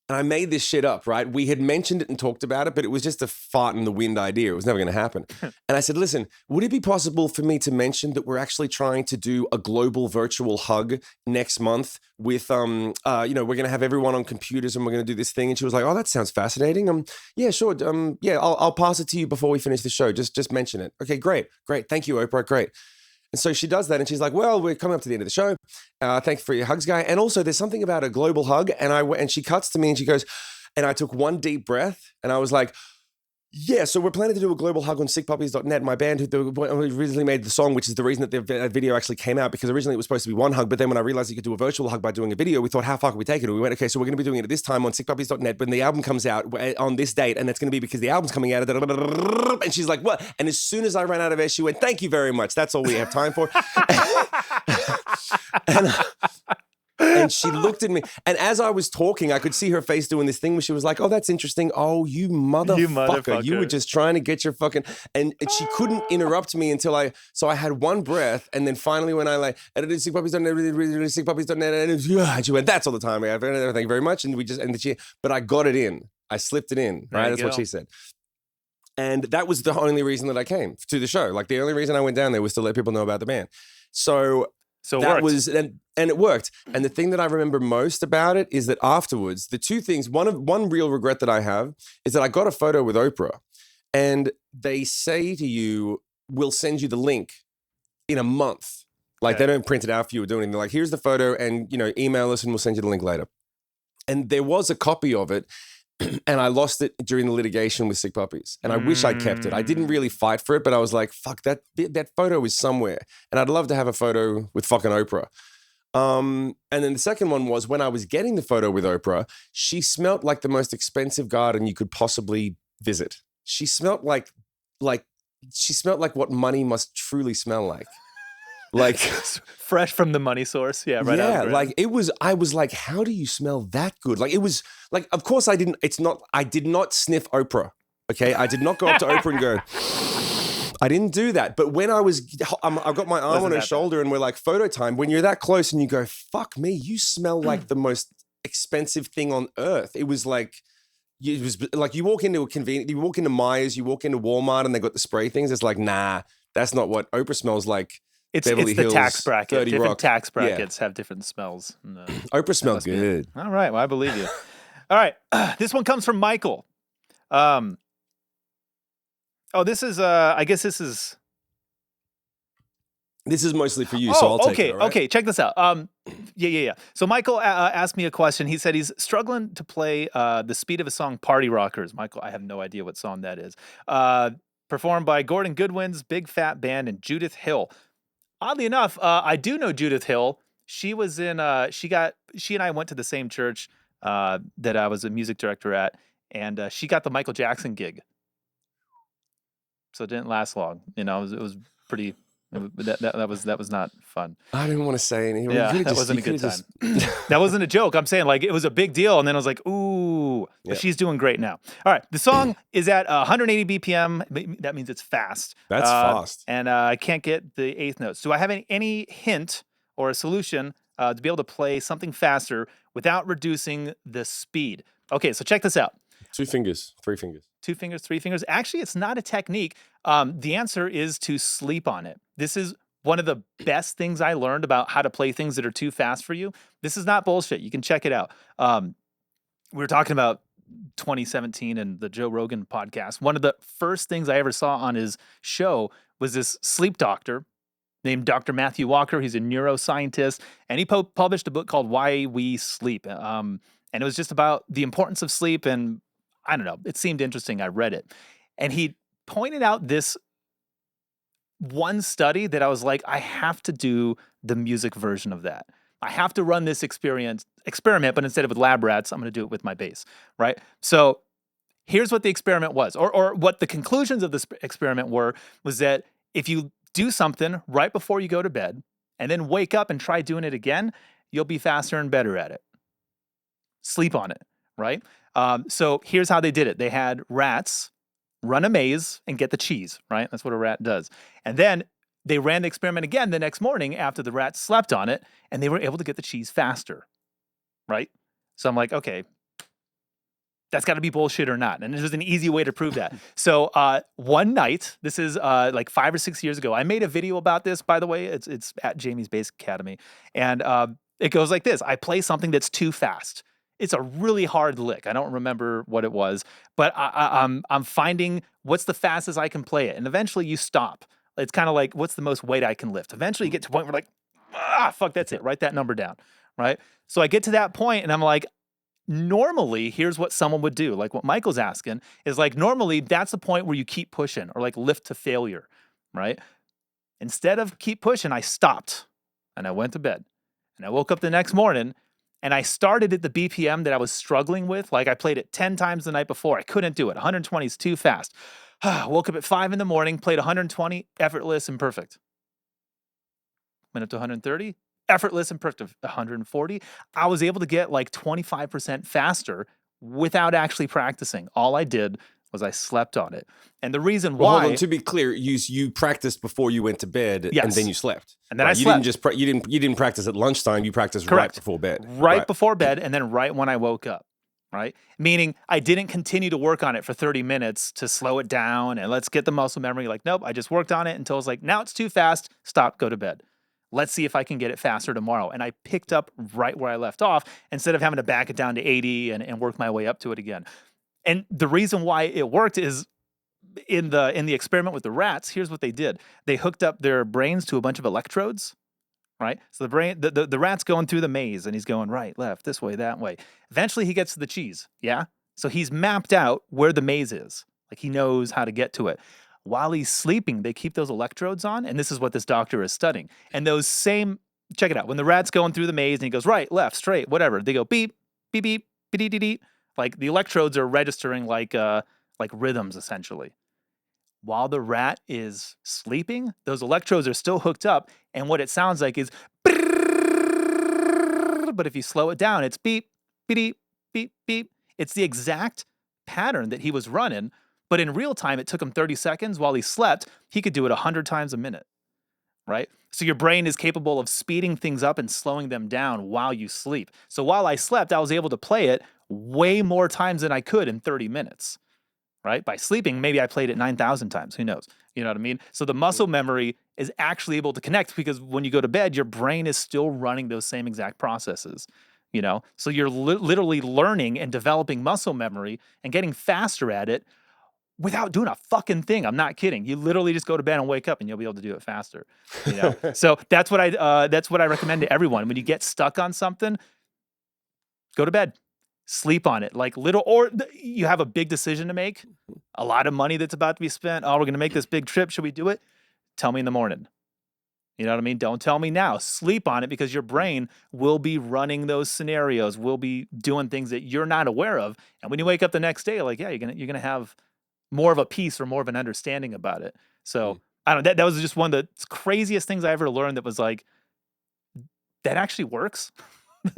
Speaker 2: and I made this shit up, right? We had mentioned it and talked about it, but it was just a fart in the wind idea. It was never going to happen. And I said, listen, would it be possible for me to mention that we're actually trying to do a global virtual hug next month with, we're going to have everyone on computers and we're going to do this thing. And she was like, oh, that sounds fascinating. Yeah, sure. I'll pass it to you before we finish the show. Just mention it. Okay, great. Thank you, Oprah. Great. And so she does that and she's like, well, we're coming up to the end of the show. Thank you for your hugs, guy. And also there's something about a global hug. And she cuts to me and she goes, and I took one deep breath and I was like, yeah, so we're planning to do a global hug on sickpuppies.net. My band who originally made the song, which is the reason that the video actually came out, because originally it was supposed to be one hug, but then when I realized you could do a virtual hug by doing a video, we thought, how far can we take it? And we went, okay, so we're going to be doing it at this time on sickpuppies.net when the album comes out on this date, and that's going to be because the album's coming out. And she's like, what? And as soon as I ran out of air, she went, thank you very much. That's all we have time for. And she looked at me, and as I was talking, I could see her face doing this thing where she was like, oh, that's interesting. Oh, you motherfucker. You were just trying to get your fucking, and she couldn't interrupt me until so I had one breath. And then finally when I like, edited sickpuppies.net, sickpuppies.net, and she went, that's all the time. Thank you very much. And but I got it in. I slipped it in, right? That's what she said. And that was the only reason that I came to the show. Like the only reason I went down there was to let people know about the band. So that was, and it worked. And the thing that I remember most about it is that afterwards, the two things, one real regret that I have is that I got a photo with Oprah and they say to you, we'll send you the link in a month. Like they don't print it out for you or do anything. They're like, here's the photo and, email us and we'll send you the link later. And there was a copy of it and I lost it during the litigation with Sick Puppies. And I wish I'd kept it. I didn't really fight for it, but I was like, fuck, that photo is somewhere. And I'd love to have a photo with fucking Oprah. And then the second one was when I was getting the photo with Oprah, she smelt like the most expensive garden you could possibly visit. She smelt like what money must truly smell like. Like
Speaker 1: fresh from the money source. Yeah. Right.
Speaker 2: Yeah. Like I was like, how do you smell that good? Like it was like, of course I did not sniff Oprah. Okay. I did not go up to Oprah and go, I didn't do that. But when I've got my arm on her shoulder and we're like photo time, when you're that close and you go, fuck me, you smell like the most expensive thing on earth. It was like you walk into you walk into Myers, you walk into Walmart, and they got the spray things. It's like, nah, that's not what Oprah smells like.
Speaker 1: It's
Speaker 2: Beverly
Speaker 1: the
Speaker 2: Hills,
Speaker 1: tax bracket.
Speaker 2: 30
Speaker 1: Different
Speaker 2: Rock.
Speaker 1: tax brackets have different smells.
Speaker 2: Oprah smelled good.
Speaker 1: All right, well, I believe you. All right, this one comes from Michael. Oh, this is I guess this is.
Speaker 2: This is mostly for you, so I'll take it. All right?
Speaker 1: Okay, check this out. Yeah. So Michael asked me a question. He said he's struggling to play the speed of a song "Party Rockers." Michael, I have no idea what song that is. Performed by Gordon Goodwin's Big Fat Band and Judith Hill. Oddly enough, I do know Judith Hill. She was in. She and I went to the same church that I was a music director at, and she got the Michael Jackson gig. So it didn't last long. You know, it was pretty. That was not fun.
Speaker 2: I didn't want to say anything.
Speaker 1: Yeah, that wasn't a good time. That wasn't a joke. I'm saying, like, it was a big deal, and then I was like, ooh, but she's doing great now. All right, the song is at 180 BPM. That means it's fast.
Speaker 2: That's fast.
Speaker 1: And I can't get the eighth notes. Do I have any hint or a solution to be able to play something faster without reducing the speed? Okay, so check this out.
Speaker 2: 2 fingers, 3 fingers.
Speaker 1: 2 fingers, 3 fingers. Actually, it's not a technique. The answer is to sleep on it. This is one of the best things I learned about how to play things that are too fast for you. This is not bullshit. You can check it out. We were talking about 2017 and the Joe Rogan podcast. One of the first things I ever saw on his show was this sleep doctor named Dr. Matthew Walker. He's a neuroscientist, and he published a book called Why We Sleep. And it was just about the importance of sleep, and I don't know, it seemed interesting. I read it. And he pointed out this one study that I was like, I have to do the music version of that. I have to run this experiment, but instead of with lab rats, I'm going to do it with my bass, right? So here's what the experiment was, or what the conclusions of this experiment was that if you do something right before you go to bed and then wake up and try doing it again, you'll be faster and better at it. Sleep on it, right? So here's how they did it. They had rats run a maze and get the cheese, right? That's what a rat does. And then they ran the experiment again the next morning after the rats slept on it, and they were able to get the cheese faster, right? So I'm like, okay, that's got to be bullshit or not. And there's an easy way to prove that. So one night, this is like 5 or 6 years ago, I made a video about this, by the way. It's at Jamie's Bass Academy. And it goes like this. I play something that's too fast. It's a really hard lick. I don't remember what it was, but I'm finding what's the fastest I can play it. And eventually you stop. It's kind of like, what's the most weight I can lift? Eventually you get to a point where like, fuck, that's it. Write that number down, right? So I get to that point and I'm like, normally, here's what someone would do. Like what Michael's asking is like, normally that's the point where you keep pushing or like lift to failure, right? Instead of keep pushing, I stopped and I went to bed. And I woke up the next morning and I started at the BPM that I was struggling with. Like I played it 10 times the night before. I couldn't do it. 120 is too fast. Woke up at 5 in the morning, played 120, effortless and perfect. Went up to 130, effortless and perfect. 140. I was able to get like 25% faster without actually practicing. All I did was I slept on it. And the reason why...
Speaker 2: Well, hold on, to be clear, you practiced before you went to bed, and then you slept.
Speaker 1: And then I slept.
Speaker 2: You didn't practice at lunchtime, you practiced
Speaker 1: Correct.
Speaker 2: Right before bed.
Speaker 1: Right before bed, and then right when I woke up, right? Meaning I didn't continue to work on it for 30 minutes to slow it down and let's get the muscle memory. Like, nope, I just worked on it until I was like, now it's too fast, stop, go to bed. Let's see if I can get it faster tomorrow. And I picked up right where I left off instead of having to back it down to 80 and work my way up to it again. And the reason why it worked is in the experiment with the rats, here's what they did. They hooked up their brains to a bunch of electrodes, right? So the rat's going through the maze and he's going right, left, this way, that way. Eventually he gets to the cheese, yeah? So he's mapped out where the maze is. Like he knows how to get to it. While he's sleeping, they keep those electrodes on, and this is what this doctor is studying. And those same, check it out, when the rat's going through the maze and he goes right, left, straight, whatever, they go beep, beep, beep, beep, beep, beep. Like the electrodes are registering like rhythms essentially. While the rat is sleeping, those electrodes are still hooked up, and what it sounds like is, but if you slow it down, it's beep, beep, beep, beep. It's the exact pattern that he was running, but in real time, it took him 30 seconds. While he slept, he could do it 100 times a minute, right? So your brain is capable of speeding things up and slowing them down while you sleep. So while I slept, I was able to play it way more times than I could in 30 minutes, right? By sleeping, maybe I played it 9,000 times. Who knows? You know what I mean? So the muscle memory is actually able to connect because when you go to bed, your brain is still running those same exact processes. You know, so you're literally learning and developing muscle memory and getting faster at it without doing a fucking thing. I'm not kidding. You literally just go to bed and wake up and you'll be able to do it faster. You know? So that's what I recommend to everyone. When you get stuck on something, go to bed. Sleep on it. Like you have a big decision to make, a lot of money that's about to be spent. Oh, we're gonna make this big trip. Should we do it? Tell me in the morning. You know what I mean? Don't tell me now. Sleep on it because your brain will be running those scenarios, will be doing things that you're not aware of. And when you wake up the next day, like, yeah, you're gonna have more of a peace or more of an understanding about it. So I don't know. That was just one of the craziest things I ever learned that was like, that actually works.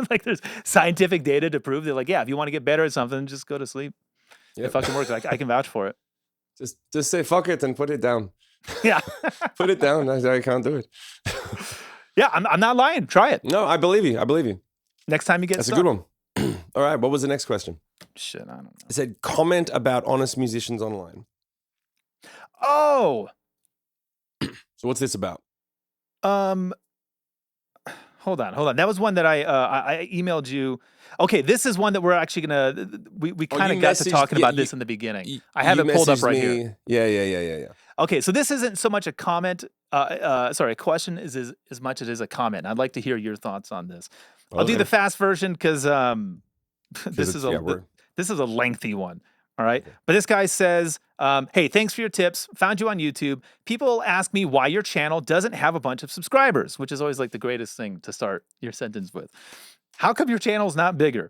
Speaker 1: Like there's scientific data to prove that, like, yeah, if you want to get better at something, just go to sleep. Yep. It fucking works. I can vouch for it.
Speaker 2: Just say fuck it and put it down.
Speaker 1: Yeah.
Speaker 2: Put it down. I can't do it.
Speaker 1: Yeah, I'm not lying. Try it.
Speaker 2: No, I believe you.
Speaker 1: Next time you get
Speaker 2: That's
Speaker 1: stuck.
Speaker 2: a good one. All right. What was the next question?
Speaker 1: Shit, I don't know.
Speaker 2: It said, comment about honest musicians online.
Speaker 1: Oh.
Speaker 2: So what's this about?
Speaker 1: Hold on. That was one that I emailed you. Okay, this is one that we're actually gonna. We kind of got to talking about this in the beginning. I have it pulled up right here.
Speaker 2: Yeah.
Speaker 1: Okay, so this isn't so much a comment. Sorry, a question is as much as it is a comment. I'd like to hear your thoughts on this. I'll do the fast version because this is a lengthy one. All right. But this guy says, hey, thanks for your tips. Found you on YouTube. People ask me why your channel doesn't have a bunch of subscribers, which is always like the greatest thing to start your sentence with. How come your channel's not bigger?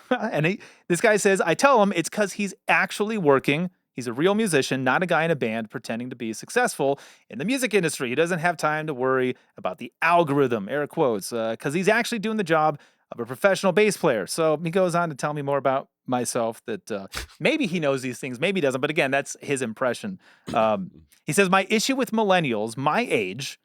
Speaker 1: And this guy says, I tell him it's because he's actually working. He's a real musician, not a guy in a band pretending to be successful in the music industry. He doesn't have time to worry about the algorithm, air quotes, because he's actually doing the job of a professional bass player. So he goes on to tell me more about myself that maybe he knows these things, maybe he doesn't. But again, that's his impression. He says, my issue with millennials, my age,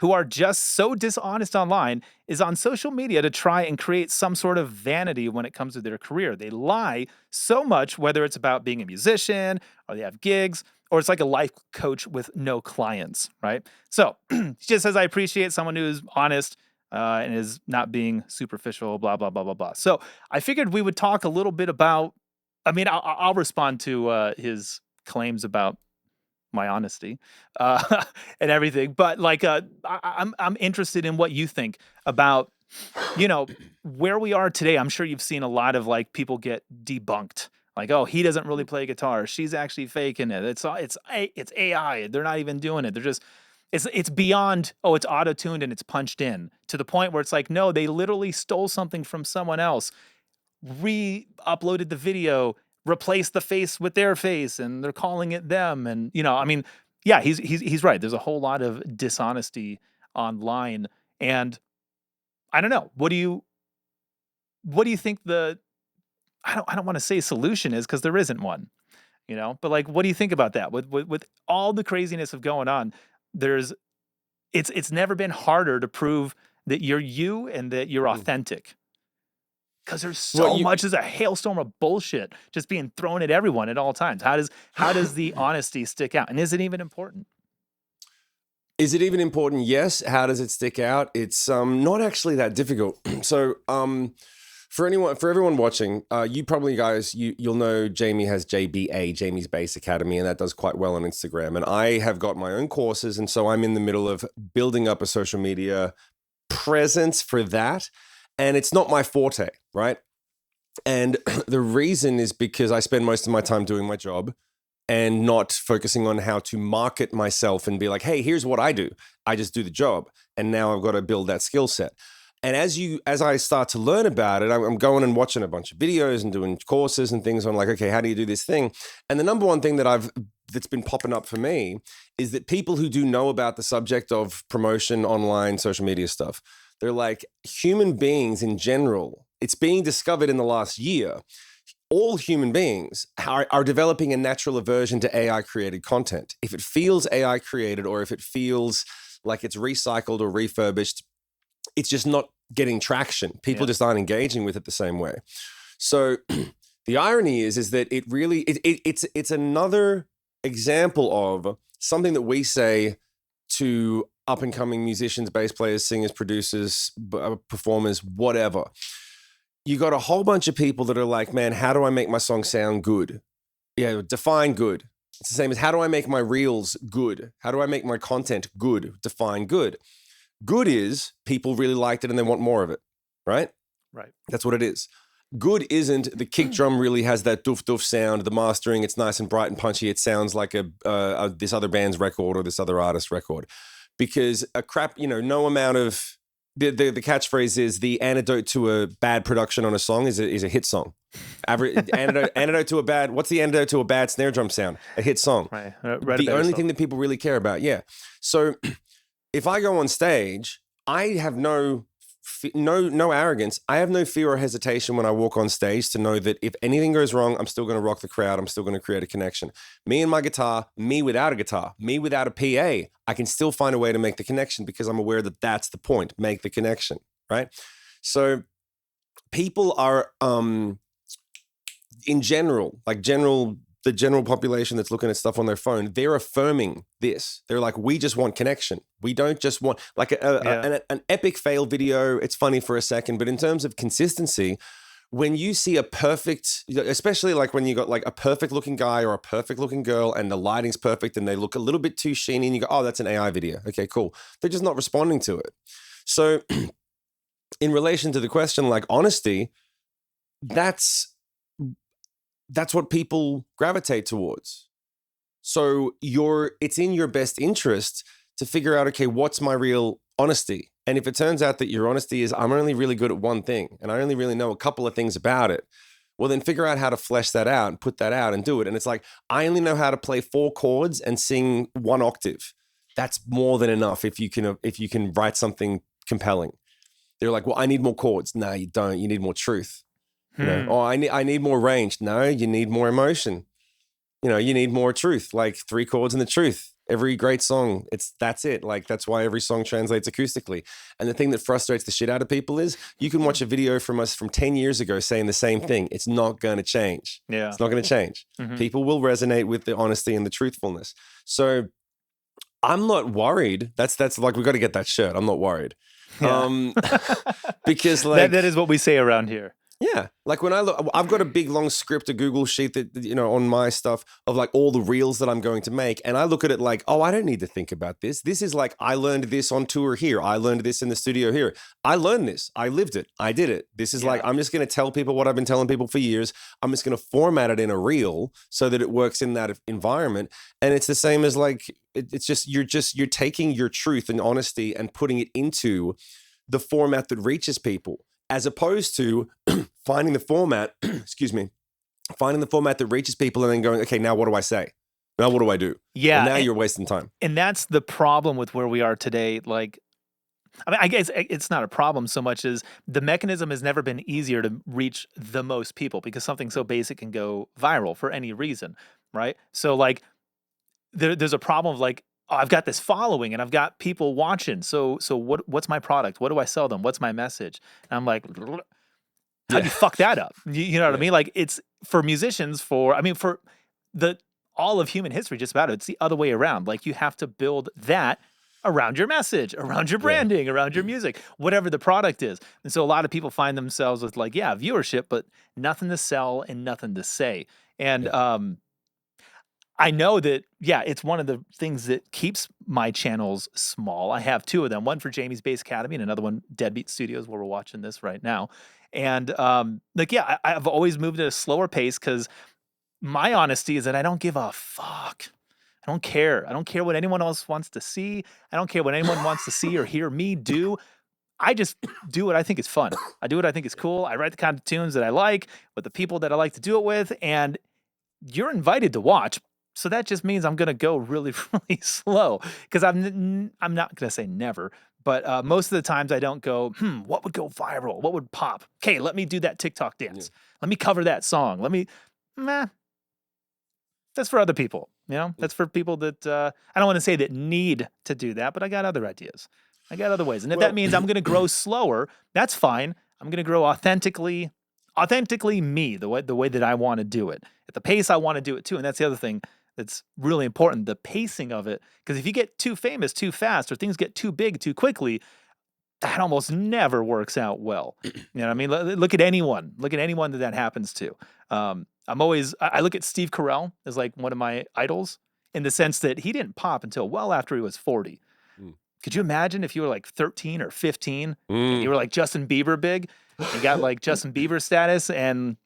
Speaker 1: who are just so dishonest online, is on social media to try and create some sort of vanity when it comes to their career. They lie so much, whether it's about being a musician or they have gigs, or it's like a life coach with no clients, right? So he just says, I appreciate someone who is honest and is not being superficial, blah, blah, blah, blah, blah. So I figured we would talk a little bit about, I mean, I'll respond to his claims about my honesty and everything. But like, I'm interested in what you think about, you know, where we are today. I'm sure you've seen a lot of like people get debunked. Like, oh, he doesn't really play guitar. She's actually faking it. It's AI. They're not even doing it. They're just, it's beyond, oh, it's auto-tuned and it's punched in, to the point where it's like, no, they literally stole something from someone else, re-uploaded the video, replaced the face with their face, and they're calling it them. And, you know, I mean, yeah, he's right. There's a whole lot of dishonesty online. And I don't know. What do you think I don't want to say solution is, because there isn't one, you know, but like, what do you think about that? With all the craziness of going on, it's never been harder to prove that you're you and that you're authentic. Because there's so much, there's a hailstorm of bullshit just being thrown at everyone at all times. How does the honesty stick out? And is it even important?
Speaker 2: Is it even important? Yes. How does it stick out? It's not actually that difficult. So for everyone watching, you probably guys, you'll know Jayme has JBA, Jayme's Bass Academy, and that does quite well on Instagram. And I have got my own courses, and so I'm in the middle of building up a social media presence for that. And it's not my forte, right? And the reason is because I spend most of my time doing my job and not focusing on how to market myself and be like, hey, here's what I do. I just do the job. And now I've got to build that skill set. And as I start to learn about it, I'm going and watching a bunch of videos and doing courses and things. I'm like, okay, how do you do this thing? And the number one thing that's been popping up for me is that people who do know about the subject of promotion, online, social media stuff, they're like, human beings in general, it's being discovered in the last year, all human beings are developing a natural aversion to AI created content. If it feels AI created, or if it feels like it's recycled or refurbished. It's just not getting traction. People just aren't engaging with it the same way. So the irony is that it really it's another example of something that we say to up and coming musicians, bass players, singers, producers, performers, whatever. You got a whole bunch of people that are like, man, how do I make my song sound good? Yeah, define good. It's the same as how do I make my reels good? How do I make my content good? Define good. Good is people really liked it and they want more of it, right?
Speaker 1: Right.
Speaker 2: That's what it is. Good isn't the kick drum really has that doof doof sound, the mastering, it's nice and bright and punchy. It sounds like this other band's record or this other artist's record. Because no amount of the catchphrase is the antidote to a bad production on a song is a hit song. Antidote to a bad, what's the antidote to a bad snare drum sound? A hit song.
Speaker 1: Right.
Speaker 2: The only thing that people really care about. Yeah. So if I go on stage, I have no arrogance. I have no fear or hesitation when I walk on stage to know that if anything goes wrong, I'm still going to rock the crowd. I'm still going to create a connection. Me and my guitar, me without a guitar, me without a PA, I can still find a way to make the connection because I'm aware that that's the point. Make the connection, right? So people are, in general, the general population that's looking at stuff on their phone, they're affirming this. They're like, we just want connection. We don't just want like an epic fail video. It's funny for a second, but in terms of consistency, when you see a perfect, especially like when you got like a perfect looking guy or a perfect looking girl and the lighting's perfect and they look a little bit too sheeny and you go, oh, that's an AI video. Okay, cool. They're just not responding to it. So in relation to the question, like honesty, that's what people gravitate towards. So it's in your best interest to figure out, okay, what's my real honesty? And if it turns out that your honesty is, I'm only really good at one thing and I only really know a couple of things about it, well, then figure out how to flesh that out and put that out and do it. And it's like, I only know how to play 4 chords and sing 1 octave. That's more than enough if you can write something compelling. They're like, well, I need more chords. No, you don't. You need more truth. You know, oh, I need more range. No, you need more emotion. You need more truth, like 3 chords and the truth. Every great song, that's it. Like, that's why every song translates acoustically. And the thing that frustrates the shit out of people is you can watch a video from us from 10 years ago saying the same thing. It's not going to change.
Speaker 1: Yeah.
Speaker 2: It's not going to change. Mm-hmm. People will resonate with the honesty and the truthfulness. So I'm not worried. That's like, we got to get that shirt. I'm not worried. Yeah. Because like
Speaker 1: that is what we say around here.
Speaker 2: Yeah. Like when I look, I've got a big long script, a Google sheet that, on my stuff of like all the reels that I'm going to make. And I look at it like, oh, I don't need to think about this. This is like, I learned this on tour here. I learned this in the studio here. I learned this. I lived it. I did it. This is like, I'm just going to tell people what I've been telling people for years. I'm just going to format it in a reel so that it works in that environment. And it's the same as like, it's just, you're taking your truth and honesty and putting it into the format that reaches people, as opposed to finding the format, finding the format that reaches people and then going, okay, now what do I say? Now what do I do?
Speaker 1: Yeah.
Speaker 2: And now you're wasting time.
Speaker 1: And that's the problem with where we are today. Like, I mean, I guess it's not a problem so much as the mechanism has never been easier to reach the most people because something so basic can go viral for any reason, right? So like, there's a problem of like, oh, I've got this following and I've got people watching. So what's my product? What do I sell them? What's my message? And I'm like, how do you fuck that up? You know what I mean? Like it's for musicians, for all of human history, just about it. It's the other way around. Like you have to build that around your message, around your branding, around your music, whatever the product is. And so a lot of people find themselves with like, viewership, but nothing to sell and nothing to say. And, I know that, it's one of the things that keeps my channels small. I have 2 of them, one for Jayme's Bass Academy and another one, Deadbeat Studios, where we're watching this right now. And I've always moved at a slower pace because my honesty is that I don't give a fuck. I don't care. I don't care what anyone else wants to see. I don't care what anyone wants to see or hear me do. I just do what I think is fun. I do what I think is cool. I write the kind of tunes that I like with the people that I like to do it with. And you're invited to watch. So that just means I'm going to go really, really slow because I'm not going to say never, but most of the times I don't go, what would go viral? What would pop? Okay, let me do that TikTok dance. Let me cover that song. That's for other people. You know, that's for people that I don't want to say that need to do that, but I got other ideas. I got other ways. And if that means I'm going to grow slower, that's fine. I'm going to grow authentically me, the way that I want to do it, at the pace I want to do it too. And that's the other thing that's really important, the pacing of it. Because if you get too famous too fast, or things get too big too quickly, that almost never works out well. You know what I mean? Look at anyone. Look at anyone that happens to. I look at Steve Carell as like one of my idols, in the sense that he didn't pop until well after he was 40. Could you imagine if you were like 13 or 15 and you were like Justin Bieber big and got like Justin Bieber status, and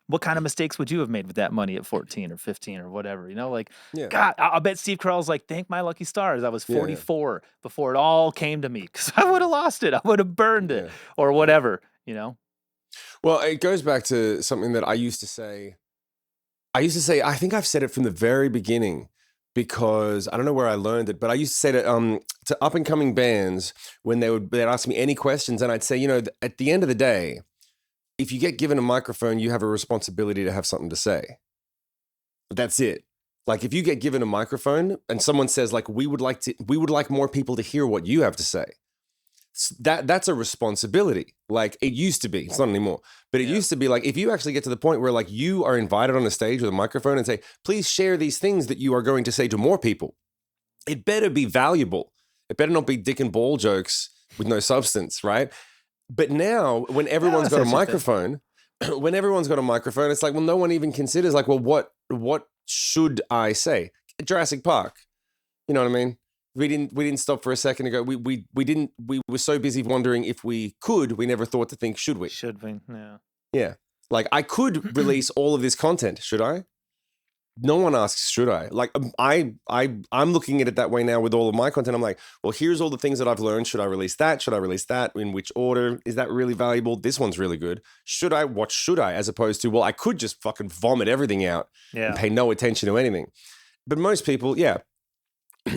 Speaker 1: what kind of mistakes would you have made with that money at 14 or 15 or whatever? You know, like, God, I'll bet Steve Carell's like, thank my lucky stars. I was 44 before it all came to me, because I would have lost it. I would have burned it or whatever, you know?
Speaker 2: Well, it goes back to something that I used to say. I think I've said it from the very beginning, because I don't know where I learned it, but I used to say to up and coming bands when they'd ask me any questions, and I'd say, you know, at the end of the day, if you get given a microphone, you have a responsibility to have something to say. That's it. Like, if you get given a microphone and someone says, like, we would like more people to hear what you have to say, that's a responsibility. Like, it used to be. It's not anymore. But it used to be like, if you actually get to the point where like you are invited on a stage with a microphone and say, please share these things that you are going to say to more people, it better be valuable. It better not be dick and ball jokes with no substance, right? But now, when everyone's got a microphone, it's like, well, no one even considers like, well, what should I say? Jurassic Park, you know what I mean? We didn't stop for a second ago. We were so busy wondering if we could. We never thought to think, should we?
Speaker 1: Should we? Yeah.
Speaker 2: Yeah. Like, I could release all of this content. Should I? No one asks, should I? Like, I'm looking at it that way now with all of my content. I'm like, well, here's all the things that I've learned. Should I release that? Should I release that? In which order? Is that really valuable? This one's really good. Should I? What should I? As opposed to, well, I could just fucking vomit everything out and pay no attention to anything. But most people,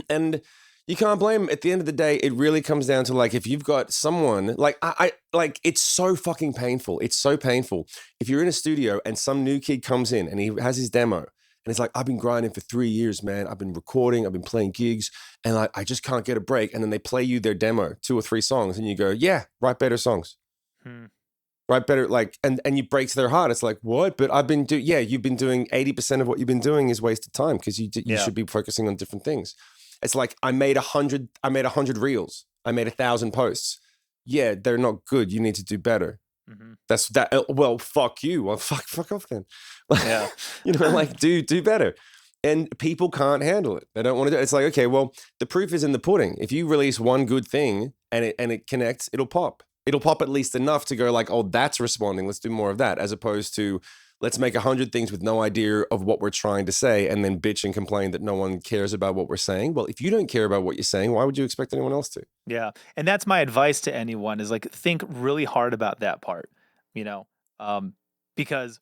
Speaker 2: and you can't blame them. At the end of the day, it really comes down to like, if you've got someone like I like, it's so fucking painful. It's so painful. If you're in a studio and some new kid comes in and he has his demo, and it's like, I've been grinding for 3 years, man. I've been recording, I've been playing gigs, and I just can't get a break. And then they play you their demo, 2 or 3 songs, and you go, yeah, write better songs. Write better, like, and you break to their heart. It's like, what? But I've been you've been doing 80% of what you've been doing is wasted time, because you should be focusing on different things. It's like, I made 100 reels. I made 1,000 posts. Yeah, they're not good. You need to do better. That's that. Well, fuck you. Well, fuck off then.
Speaker 1: Yeah.
Speaker 2: You know, like, do better. And people can't handle it. They don't want to do it. It's like, okay, well, the proof is in the pudding. If you release one good thing and it connects, it'll pop. It'll pop at least enough to go like, oh, that's responding. Let's do more of that. As opposed to, let's make 100 things with no idea of what we're trying to say and then bitch and complain that no one cares about what we're saying. Well, if you don't care about what you're saying, why would you expect anyone else to?
Speaker 1: Yeah. And that's my advice to anyone, is like, think really hard about that part, you know, because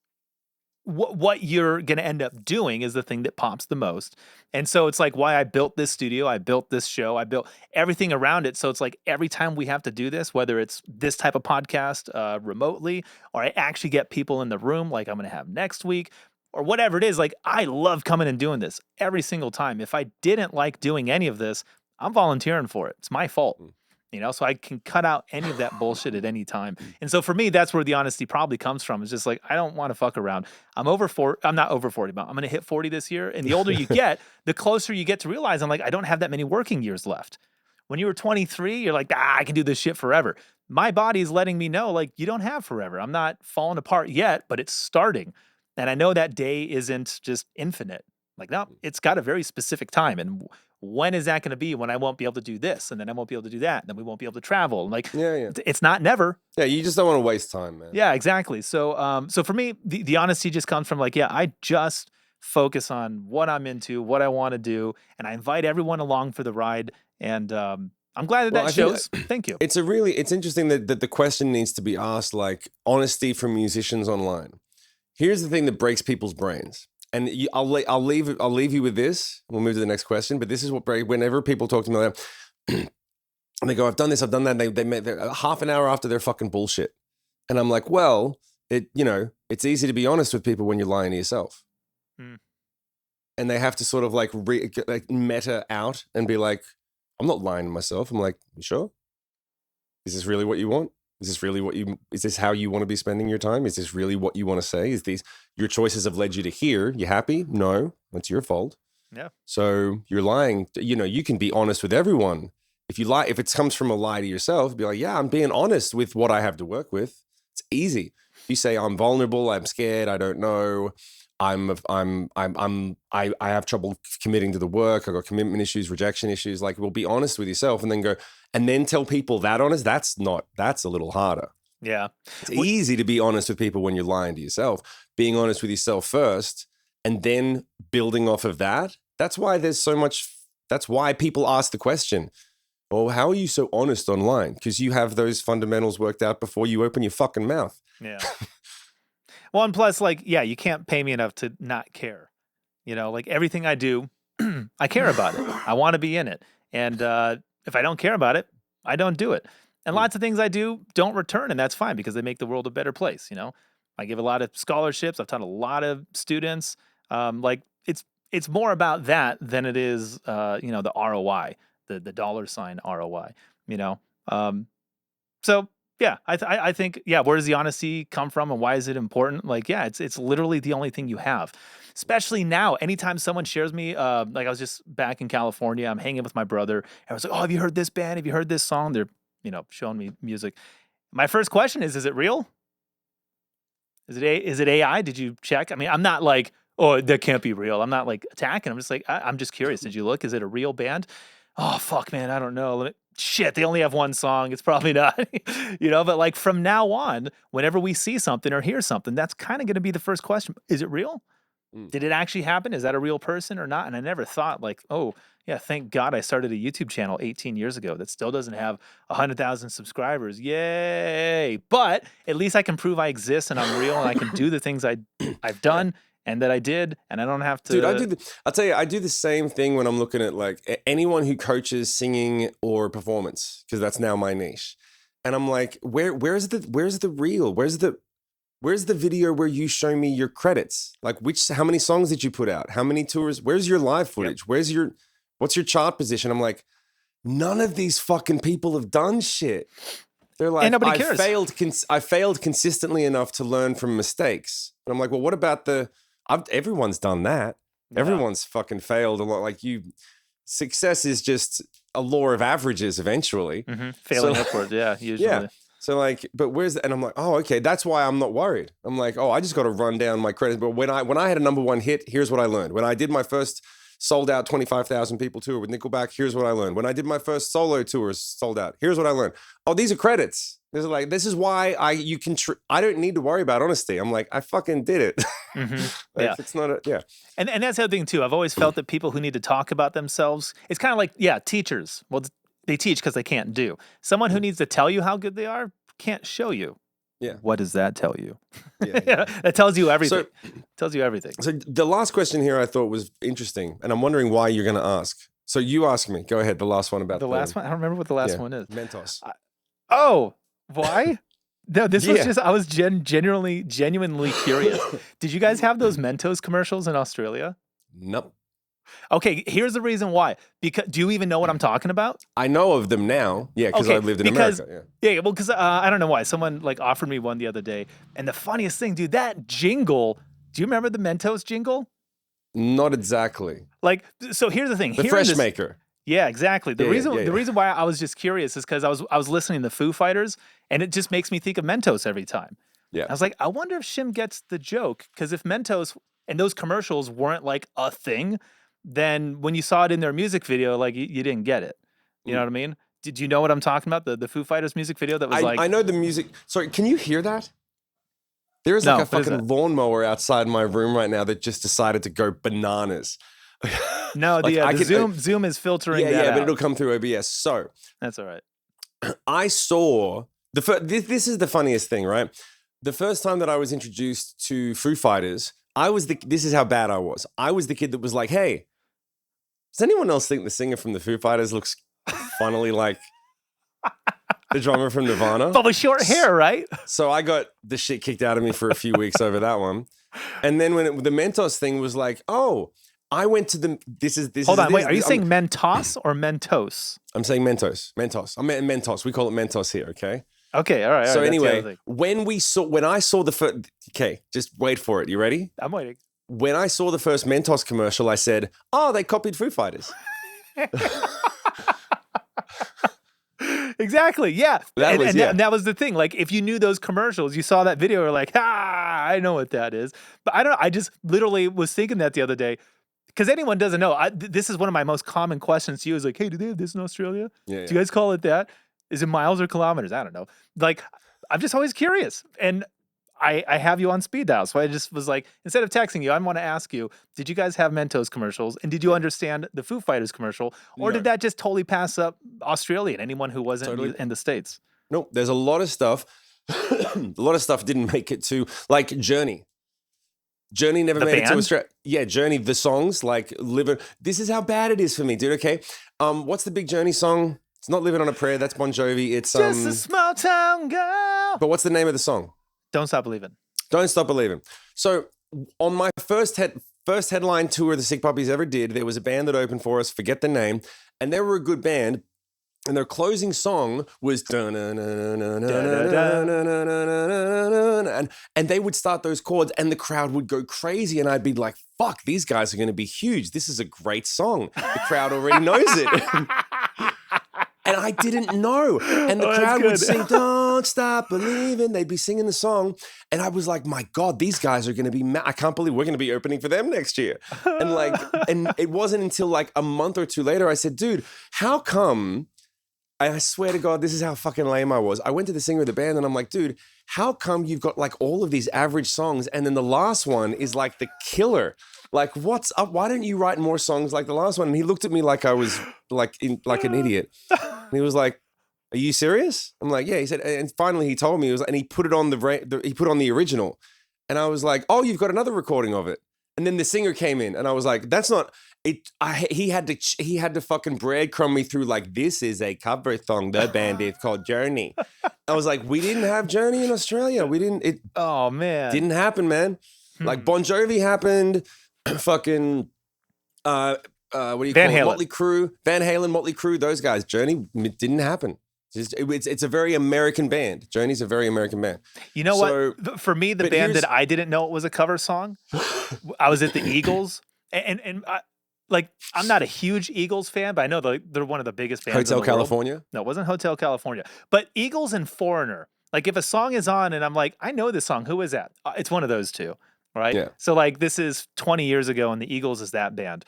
Speaker 1: what you're going to end up doing is the thing that pops the most. And so it's like why I built this studio, I built this show, I built everything around it. So it's like every time we have to do this, whether it's this type of podcast remotely, or I actually get people in the room like I'm going to have next week, or whatever it is, like, I love coming and doing this every single time. If I didn't like doing any of this, I'm volunteering for it. It's my fault. You know, so I can cut out any of that bullshit at any time. And so for me, that's where the honesty probably comes from. It's just like, I don't want to fuck around. I'm not over 40, but I'm going to hit 40 this year. And the older you get, the closer you get to realize, I'm like, I don't have that many working years left. When you were 23, you're like, I can do this shit forever. My body's letting me know, like, you don't have forever. I'm not falling apart yet, but it's starting. And I know that day isn't just infinite. Like, no, it's got a very specific time. And when is that going to be, when I won't be able to do this, and then I won't be able to do that, and then we won't be able to travel? Like, it's not never.
Speaker 2: Yeah, you just don't want to waste time, man.
Speaker 1: Yeah, exactly. So, so for me, the honesty just comes from like, I just focus on what I'm into, what I want to do, and I invite everyone along for the ride. And I'm glad that shows. Thank you.
Speaker 2: It's interesting that the question needs to be asked, like, honesty from musicians online. Here's the thing that breaks people's brains. And I'll leave you with this. We'll move to the next question. But this is what whenever people talk to me, like, and they go, I've done this, I've done that. And they make half an hour after their fucking bullshit. And I'm like, well, it's easy to be honest with people when you're lying to yourself. and they have to sort of like meta out and be like, I'm not lying to myself. I'm like, you sure? Is this really what you want? Is this how you want to be spending your time? Is this really what you want to say? Is these your choices have led you to here? You happy? No, that's your fault.
Speaker 1: Yeah.
Speaker 2: So you're lying. You know, you can be honest with everyone. If you lie, if it comes from a lie to yourself, be like, yeah, I'm being honest with what I have to work with. It's easy. If you say I'm vulnerable, I'm scared, I don't know, I have trouble committing to the work, I've got commitment issues, rejection issues. Like, well, be honest with yourself and then tell people that honest. That's a little harder.
Speaker 1: Yeah.
Speaker 2: It's easy to be honest with people when you're lying to yourself. Being honest with yourself first and then building off of that. That's why that's why people ask the question, well, how are you so honest online? Because you have those fundamentals worked out before you open your fucking mouth.
Speaker 1: Yeah. Well, and plus, like, yeah, you can't pay me enough to not care. You know, like everything I do, I care about it. I want to be in it. And if I don't care about it, I don't do it. And lots of things I do don't return, and that's fine because they make the world a better place. You know, I give a lot of scholarships. I've taught a lot of students. Like it's more about that than it is, the ROI, the $ ROI. You know, so. Yeah, I think, yeah, where does the honesty come from and why is it important? Like, yeah, it's literally the only thing you have, especially now. Anytime someone shares me, like I was just back in California, I'm hanging with my brother, and I was like, oh, have you heard this band? Have you heard this song? They're, showing me music. My first question is it real? Is it AI? Did you check? I mean, I'm not like, oh, that can't be real. I'm not like attacking. I'm just like, I'm just curious. Did you look? Is it a real band? Oh, fuck, man, I don't know. Shit, they only have one song. It's probably not, but like from now on, whenever we see something or hear something, that's kind of going to be the first question. Is it real? Did it actually happen? Is that a real person or not? And I never thought like, oh, yeah, thank God I started a YouTube channel 18 years ago that still doesn't have 100,000 subscribers. Yay. But at least I can prove I exist and I'm real and I can do the things I've done. And that I did, and I don't have to.
Speaker 2: Dude, I'll tell you, I do the same thing when I'm looking at like anyone who coaches singing or performance, because that's now my niche. And I'm like, where's the reel? Where's the video where you show me your credits? Like how many songs did you put out? How many tours? Where's your live footage?
Speaker 1: Yep.
Speaker 2: What's your chart position? I'm like, none of these fucking people have done shit. They're like,
Speaker 1: nobody cares.
Speaker 2: I failed consistently enough to learn from mistakes. And I'm like, well, what about everyone's done that. Yeah. Everyone's fucking failed a lot. Like success is just a law of averages eventually.
Speaker 1: Mm-hmm. Failing upwards, yeah, usually.
Speaker 2: Yeah. So like, but and I'm like, oh, okay, that's why I'm not worried. I'm like, oh, I just got to run down my credits. But when I had a number one hit, here's what I learned. When I did my first sold out 25,000 people tour with Nickelback, here's what I learned. When I did my first solo tours sold out, here's what I learned. Oh, these are credits. This is why I don't need to worry about honesty. I'm like, I fucking did it.
Speaker 1: Mm-hmm. Yeah.
Speaker 2: It's not yeah.
Speaker 1: And that's the other thing too. I've always felt that people who need to talk about themselves, it's kind of like, yeah, teachers. Well, they teach because they can't do. Someone who needs to tell you how good they are can't show you.
Speaker 2: Yeah.
Speaker 1: What does that tell you?
Speaker 2: Yeah.
Speaker 1: That tells you everything. Tells you everything.
Speaker 2: So the last question here I thought was interesting, and I'm wondering why you're going to ask. So you ask me. Go ahead. The last one about
Speaker 1: the last one. I don't remember what the last one is.
Speaker 2: Mentos.
Speaker 1: Why? No, this was just, I was genuinely curious. Did you guys have those Mentos commercials in Australia?
Speaker 2: Nope.
Speaker 1: Okay, here's the reason why. Because do you even know what I'm talking about?
Speaker 2: I know of them now. Yeah, because I lived in America.
Speaker 1: Yeah, well, because I don't know why. Someone like offered me one the other day. And the funniest thing, dude, that jingle, do you remember the Mentos jingle?
Speaker 2: Not exactly.
Speaker 1: Like, so here's the thing.
Speaker 2: The Fresh Maker.
Speaker 1: Yeah, exactly. The reason why I was just curious is because I was listening to Foo Fighters, and it just makes me think of Mentos every time.
Speaker 2: Yeah,
Speaker 1: I was like, I wonder if Shim gets the joke, because if Mentos and those commercials weren't like a thing, then when you saw it in their music video, like you didn't get it. You know what I mean? Did you know what I'm talking about? The Foo Fighters music video that was
Speaker 2: I know the music. Sorry, can you hear that? There is like a fucking lawnmower outside my room right now that just decided to go bananas.
Speaker 1: No, like Zoom is filtering that out.
Speaker 2: But it'll come through OBS. So
Speaker 1: that's all right.
Speaker 2: I saw this is the funniest thing, right? The first time that I was introduced to Foo Fighters, this is how bad I was. I was the kid that was like, hey, does anyone else think the singer from the Foo Fighters looks funnily like the drummer from Nirvana?
Speaker 1: But with short hair, right?
Speaker 2: So I got the shit kicked out of me for a few weeks over that one. And then when the Mentos thing was like, oh, I went to the. This is this.
Speaker 1: Hold
Speaker 2: is,
Speaker 1: on,
Speaker 2: this,
Speaker 1: wait. Are you
Speaker 2: this-
Speaker 1: saying Mentos or Mentos?
Speaker 2: I'm saying Mentos. Mentos. I'm Mentos. We call it Mentos here. Okay.
Speaker 1: Okay, all right.
Speaker 2: So
Speaker 1: that's the
Speaker 2: anyway,
Speaker 1: other thing.
Speaker 2: when I saw the first. Okay, just wait for it. You ready?
Speaker 1: I'm waiting.
Speaker 2: When I saw the first Mentos commercial, I said, "Oh, they copied Foo Fighters."
Speaker 1: Exactly. Yeah.
Speaker 2: That
Speaker 1: And that was the thing. Like, if you knew those commercials, you saw that video, you're like, I know what that is. But I don't. I just literally was thinking that the other day. Because anyone doesn't know, this is one of my most common questions to you is like, hey, do they have this in Australia?
Speaker 2: Yeah,
Speaker 1: Do you guys call it that? Is it miles or kilometers? I don't know. Like, I'm just always curious. And I have you on speed dial. So I just was like, instead of texting you, I want to ask you, did you guys have Mentos commercials? And did you understand the Foo Fighters commercial? Or
Speaker 2: No.
Speaker 1: did that just totally pass up Australia and anyone who wasn't
Speaker 2: Totally.
Speaker 1: in the States?
Speaker 2: Nope. There's a lot of stuff. A lot of stuff didn't make it to like Journey. Journey never
Speaker 1: The
Speaker 2: made it to
Speaker 1: band?
Speaker 2: Australia. Yeah, Journey, the songs like Living. This is how bad it is for me, dude. Okay. What's the big Journey song? It's not Living on a Prayer. That's Bon Jovi. It's
Speaker 1: Just a small town girl.
Speaker 2: But what's the name of the song?
Speaker 1: Don't Stop Believing.
Speaker 2: Don't Stop Believing. So on my first headline tour the Sick Puppies ever did, there was a band that opened for us, forget the name, and they were a good band. And their closing song was and they would start those chords and the crowd would go crazy and I'd be like, fuck, these guys are going to be huge. This is a great song. The crowd already knows it. And I didn't know. And the crowd would sing, Don't Stop Believing. They'd be singing the song. And I was like, my God, these guys are going to be mad. I can't believe we're going to be opening for them next year. And like, and it wasn't until like a month or two later, I said, dude, how come, I swear to God, this is how fucking lame I was. I went to the singer of the band and I'm like, dude, how come you've got like all of these average songs and then the last one is like the killer? Like, what's up? Why don't you write more songs like the last one? And he looked at me like I was like an idiot. And he was like, "Are you serious?" I'm like, "Yeah." He said, and finally he told me, and he put it on he put on the original, and I was like, "Oh, you've got another recording of it." And then the singer came in, and I was like, "That's not it." He had to fucking breadcrumb me through like, this is a cover song. The band is called Journey. I was like, we didn't have Journey in Australia. We didn't. It
Speaker 1: Oh, man.
Speaker 2: didn't happen, man. Like Bon Jovi happened. Fucking what do you
Speaker 1: Van
Speaker 2: call it?
Speaker 1: Halen.
Speaker 2: Motley Crue, Van Halen, Motley Crue, those guys. Journey, it didn't happen. It's a very American band. Journey's a very American band.
Speaker 1: You know
Speaker 2: So-
Speaker 1: what? For me, the
Speaker 2: but
Speaker 1: band
Speaker 2: here's-
Speaker 1: that I didn't know it was a cover song, I was at the Eagles, and I, like, I'm not a huge Eagles fan, but I know they're one of the biggest bands.
Speaker 2: Hotel
Speaker 1: in the world.
Speaker 2: California.
Speaker 1: No, it wasn't Hotel California, but Eagles and Foreigner. Like, if a song is on and I'm like, I know this song. Who is that? It's one of those two, right?
Speaker 2: Yeah.
Speaker 1: So like, this is 20 years ago, and the Eagles is that band.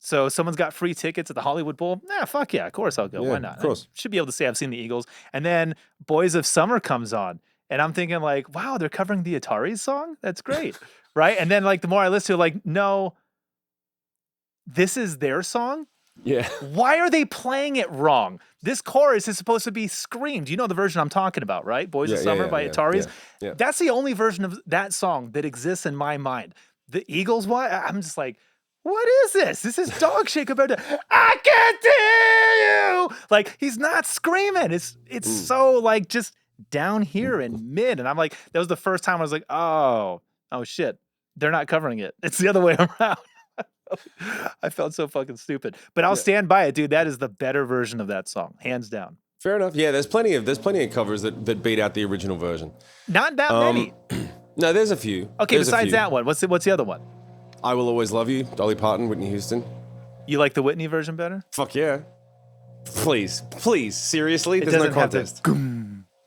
Speaker 1: So someone's got free tickets at the Hollywood Bowl. Nah, fuck yeah, of course I'll go.
Speaker 2: Yeah,
Speaker 1: Why not?
Speaker 2: of course.
Speaker 1: I should be able to say I've seen the Eagles. And then Boys of Summer comes on, and I'm thinking like, wow, they're covering the Ataris song. That's great, right? And then like the more I listen to it, like, no, this is their song.
Speaker 2: Yeah.
Speaker 1: Why are they playing it wrong? This chorus is supposed to be screamed. You know the version I'm talking about, right? Boys of
Speaker 2: Yeah,
Speaker 1: Summer
Speaker 2: yeah,
Speaker 1: by
Speaker 2: yeah,
Speaker 1: Ataris.
Speaker 2: yeah.
Speaker 1: That's the only version of that song that exists in my mind. The Eagles one, I'm just like, what is this? This is dog shit compared to I can't hear you. Like, he's not screaming. It's so like just down here in mid. And I'm like, that was the first time I was like, oh shit. They're not covering it. It's the other way around. I felt so fucking stupid. But I'll stand by it, dude. That is the better version of that song, hands down.
Speaker 2: Fair enough. Yeah, there's plenty of covers that beat out the original version.
Speaker 1: Not that many.
Speaker 2: No, there's a few.
Speaker 1: Okay,
Speaker 2: There's a
Speaker 1: besides
Speaker 2: few.
Speaker 1: that one, what's the other one?
Speaker 2: I Will Always Love You, Dolly Parton, Whitney Houston.
Speaker 1: You like the Whitney version better?
Speaker 2: Fuck yeah. Please, seriously,
Speaker 1: It
Speaker 2: there's no
Speaker 1: doesn't have
Speaker 2: contest.
Speaker 1: to.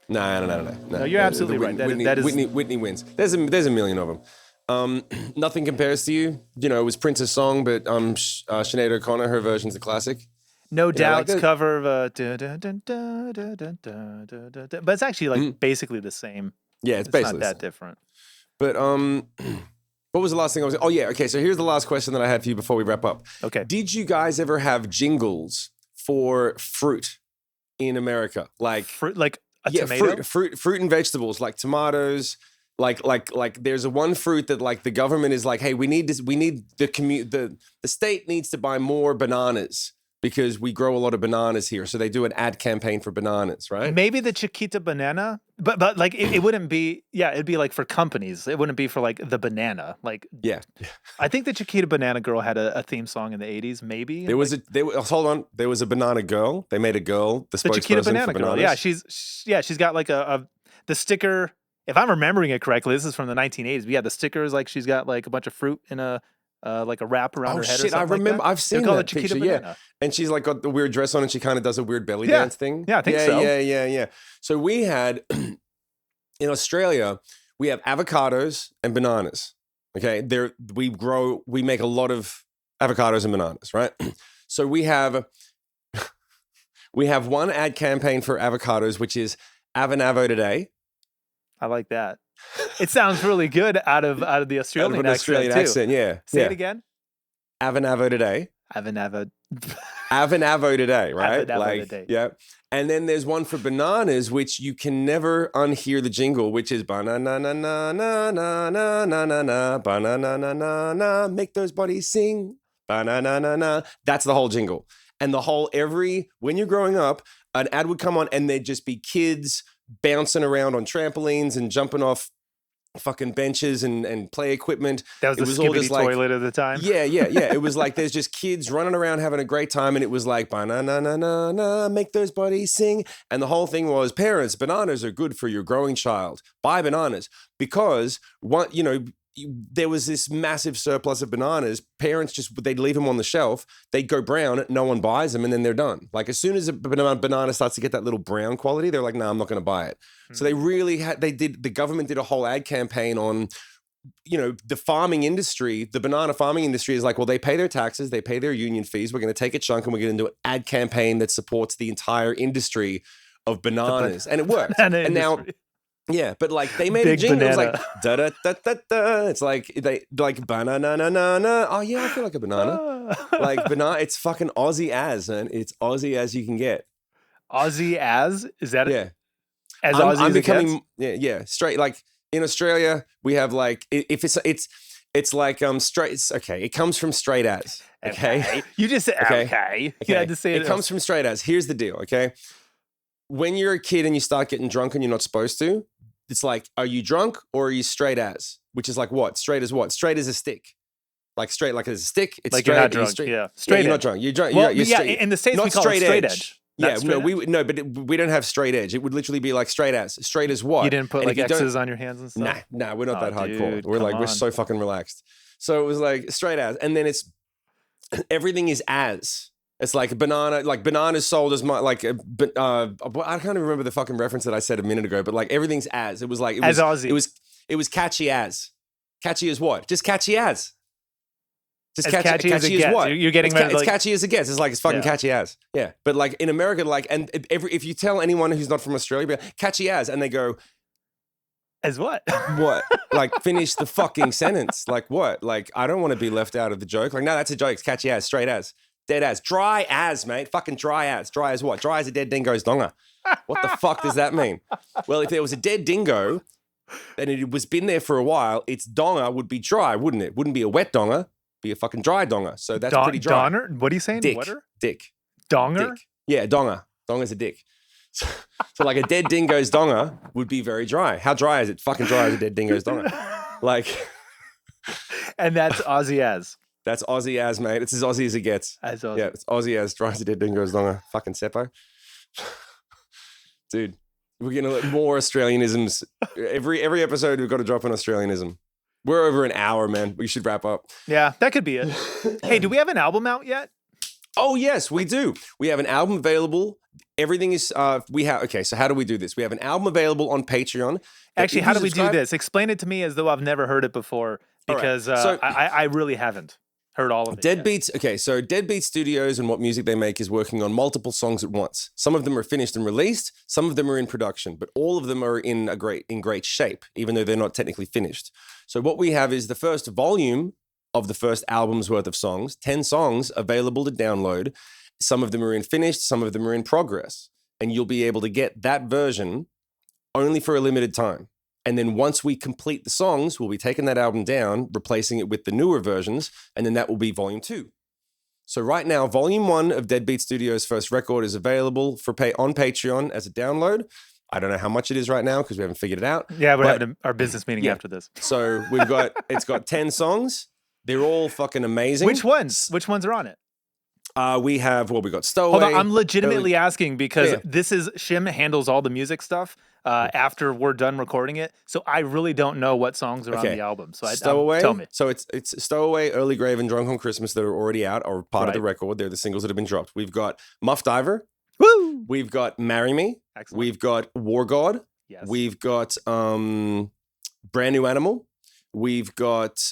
Speaker 2: No.
Speaker 1: No, you're absolutely right. That is-
Speaker 2: Whitney wins. There's a million of them. Nothing Compares to You. You know, it was Prince's song, but Sinead O'Connor, her version's a classic.
Speaker 1: No
Speaker 2: like
Speaker 1: Doubt's
Speaker 2: that.
Speaker 1: cover of but it's actually like basically the same.
Speaker 2: Yeah, it's
Speaker 1: It's
Speaker 2: basically
Speaker 1: not that different.
Speaker 2: But what was the last thing I was? Oh yeah, okay. So here's the last question that I had for you before we wrap up.
Speaker 1: Okay.
Speaker 2: Did you guys ever have jingles for fruit in America? Like
Speaker 1: Fruit, like a tomato?
Speaker 2: fruit and vegetables, like tomatoes. Like there's a one fruit that like the government is like, hey, we need this, we need the state needs to buy more bananas. because we grow a lot of bananas here. So they do an ad campaign for bananas, right?
Speaker 1: Maybe the Chiquita banana, but like it wouldn't be. Yeah, it'd be like for companies. It wouldn't be for like the banana. Like
Speaker 2: Yeah.
Speaker 1: I think the Chiquita Banana Girl had a theme song in the 80s. Maybe
Speaker 2: There was hold on. There was a banana girl. They made a girl the
Speaker 1: Chiquita
Speaker 2: spokesperson
Speaker 1: Banana
Speaker 2: for
Speaker 1: Girl.
Speaker 2: bananas.
Speaker 1: Yeah, she's got like the sticker. If I'm remembering it correctly, this is from the 1980s. But yeah, the sticker is like she's got like a bunch of fruit in a like a wrap around her head.
Speaker 2: Shit,
Speaker 1: or something
Speaker 2: I remember.
Speaker 1: Like that.
Speaker 2: I've seen
Speaker 1: They call
Speaker 2: that
Speaker 1: it Chiquita
Speaker 2: picture.
Speaker 1: Banana.
Speaker 2: Yeah, and she's like got the weird dress on, and she kind of does a weird belly
Speaker 1: Yeah.
Speaker 2: dance thing.
Speaker 1: Yeah, I think so.
Speaker 2: Yeah. So we had in Australia, we have avocados and bananas. Okay, we make a lot of avocados and bananas, right? So we have one ad campaign for avocados, which is Ave an Avo today.
Speaker 1: I like that. It sounds really good out of the Australian accent too.
Speaker 2: Yeah.
Speaker 1: Say it again.
Speaker 2: Ave an Avo today.
Speaker 1: Ave an Avo.
Speaker 2: Ave an Avo today, right?
Speaker 1: Ave an Avo today.
Speaker 2: Yeah. And then there's one for bananas, which you can never unhear the jingle, which is banana na na na na na na na na banana na na na make those bodies sing banana na na. That's the whole jingle. And the whole when you're growing up, an ad would come on and there'd just be kids bouncing around on trampolines and jumping off fucking benches and play equipment.
Speaker 1: That was the Skibbity toilet at the time.
Speaker 2: Yeah. It was like there's just kids running around having a great time, and it was like banana na na na make those bodies sing. And the whole thing was, parents, bananas are good for your growing child. Buy bananas because there was this massive surplus of bananas. Parents they'd leave them on the shelf. They'd go brown. No one buys them, and then they're done. Like as soon as a banana starts to get that little brown quality, they're like, "No, I'm not going to buy it." So they really the government did a whole ad campaign on, the farming industry. The banana farming industry is like, well, they pay their taxes, they pay their union fees. We're going to take a chunk and we're going to do an ad campaign that supports the entire industry of bananas, and it worked. And now. Yeah, but like they made
Speaker 1: Big
Speaker 2: a jingle.
Speaker 1: banana.
Speaker 2: It was like da da da da da. It's like they like banana na na na. Oh yeah, I feel like a banana. Like banana. It's fucking Aussie as, man. It's Aussie as you can get.
Speaker 1: Aussie as? Is that
Speaker 2: Yeah.
Speaker 1: As Aussie
Speaker 2: I'm
Speaker 1: as it gets?
Speaker 2: becoming yeah straight. Like in Australia, we have like if it's like straight. Okay, it comes from straight as. Okay,
Speaker 1: You just said
Speaker 2: Okay.
Speaker 1: okay. You had to say
Speaker 2: it comes from straight as. Here's the deal. Okay, when you're a kid and you start getting drunk and you're not supposed to, it's like, are you drunk or are you straight as? Which is like what? Straight as what? Straight as a stick. Like straight, like as a stick. It's
Speaker 1: like
Speaker 2: straight.
Speaker 1: you're not drunk.
Speaker 2: Straight.
Speaker 1: Yeah,
Speaker 2: Straight.
Speaker 1: straight
Speaker 2: You're
Speaker 1: edge.
Speaker 2: not drunk. You're drunk.
Speaker 1: Well,
Speaker 2: you're
Speaker 1: yeah,
Speaker 2: straight.
Speaker 1: in the States
Speaker 2: not
Speaker 1: we call it straight edge.
Speaker 2: Yeah,
Speaker 1: Not straight edge?
Speaker 2: but we don't have straight edge. It would literally be like straight as. Straight as what?
Speaker 1: You didn't put
Speaker 2: And
Speaker 1: like
Speaker 2: if you don't-
Speaker 1: X's on your hands and stuff?
Speaker 2: Nah, we're not that hardcore.
Speaker 1: Dude,
Speaker 2: We're
Speaker 1: come
Speaker 2: we're
Speaker 1: on.
Speaker 2: so fucking relaxed. So it was like straight as, and then it's everything is as. It's like banana, like bananas sold as much, like I can't even remember the fucking reference that I said a minute ago, but like everything's as. It was like
Speaker 1: As Aussie.
Speaker 2: It was catchy as. Catchy as what? Just catchy as. Just
Speaker 1: As catchy as it gets.
Speaker 2: what?
Speaker 1: You're getting rid of,
Speaker 2: it's
Speaker 1: like-
Speaker 2: catchy as it gets. It's like it's fucking
Speaker 1: Yeah.
Speaker 2: catchy as. Yeah, but like in America, like and if you tell anyone who's not from Australia, be like, catchy as, and they go,
Speaker 1: As what?
Speaker 2: what? Like finish the fucking sentence. Like what? Like I don't want to be left out of the joke. Like no, that's a joke. It's catchy as, straight as, dead as, dry as, mate. Fucking dry as. Dry as what? Dry as a dead dingo's donga. What the fuck does that mean? Well, if there was a dead dingo and it was been there for a while, its donga would be dry, wouldn't it? Wouldn't be a wet donga, it'd be a fucking dry donga. So that's pretty dry.
Speaker 1: Donner? What are you saying?
Speaker 2: Dick.
Speaker 1: Water?
Speaker 2: Dick.
Speaker 1: Donger?
Speaker 2: Dick. Yeah, donga. Donga's a dick. So like a dead dingo's donga would be very dry. How dry is it? Fucking dry as a dead dingo's donga. Like
Speaker 1: And that's Aussie as.
Speaker 2: that's Aussie as, mate. It's as Aussie as it gets.
Speaker 1: As Aussie.
Speaker 2: Yeah, it's Aussie as dry as a dead dingo's donga. Fucking Seppo. Dude, we're gonna let more Australianisms. Every episode we've got to drop an Australianism. We're over an hour, man. We should wrap up.
Speaker 1: Yeah, that could be it. Hey, do we have an album out yet?
Speaker 2: Oh yes, we do. We have an album available. Everything is okay, so how do we do this? We have an album available on Patreon.
Speaker 1: Actually,
Speaker 2: If
Speaker 1: how
Speaker 2: you
Speaker 1: do we do
Speaker 2: subscribe-
Speaker 1: this? Explain it to me as though I've never heard it before,
Speaker 2: All right,
Speaker 1: because
Speaker 2: so-
Speaker 1: I really haven't heard all of it. yet.
Speaker 2: Deadbeats, okay, so Deadbeat Studios and what music they make is working on multiple songs at once. Some of them are finished and released, some of them are in production, but all of them are in great shape, even though they're not technically finished. So what we have is the first volume of the first album's worth of songs, 10 songs available to download. Some of them are in finished, some of them are in progress. And you'll be able to get that version only for a limited time. And then once we complete the songs, we'll be taking that album down, replacing it with the newer versions, and then that will be volume 2. So right now, Volume 1 of Deadbeat Studios' first record is available for pay on Patreon as a download. I don't know how much it is right now because we haven't figured it out.
Speaker 1: Yeah, we're having our business meeting after this.
Speaker 2: So it's got 10 songs. They're all fucking amazing.
Speaker 1: Which ones? Which ones are on it?
Speaker 2: We got Stowaway.
Speaker 1: Hold on, I'm legitimately asking because this is Shim handles all the music stuff after we're done recording it. So I really don't know what songs are on the album. So
Speaker 2: Stowaway.
Speaker 1: Tell me.
Speaker 2: So it's Stowaway, Early Grave, and Drunk on Christmas that are already out or part of the record. They're the singles that have been dropped. We've got Muff Diver.
Speaker 1: Woo!
Speaker 2: We've got Marry Me.
Speaker 1: Excellent.
Speaker 2: We've got War God.
Speaker 1: Yes.
Speaker 2: We've got Brand New Animal. We've got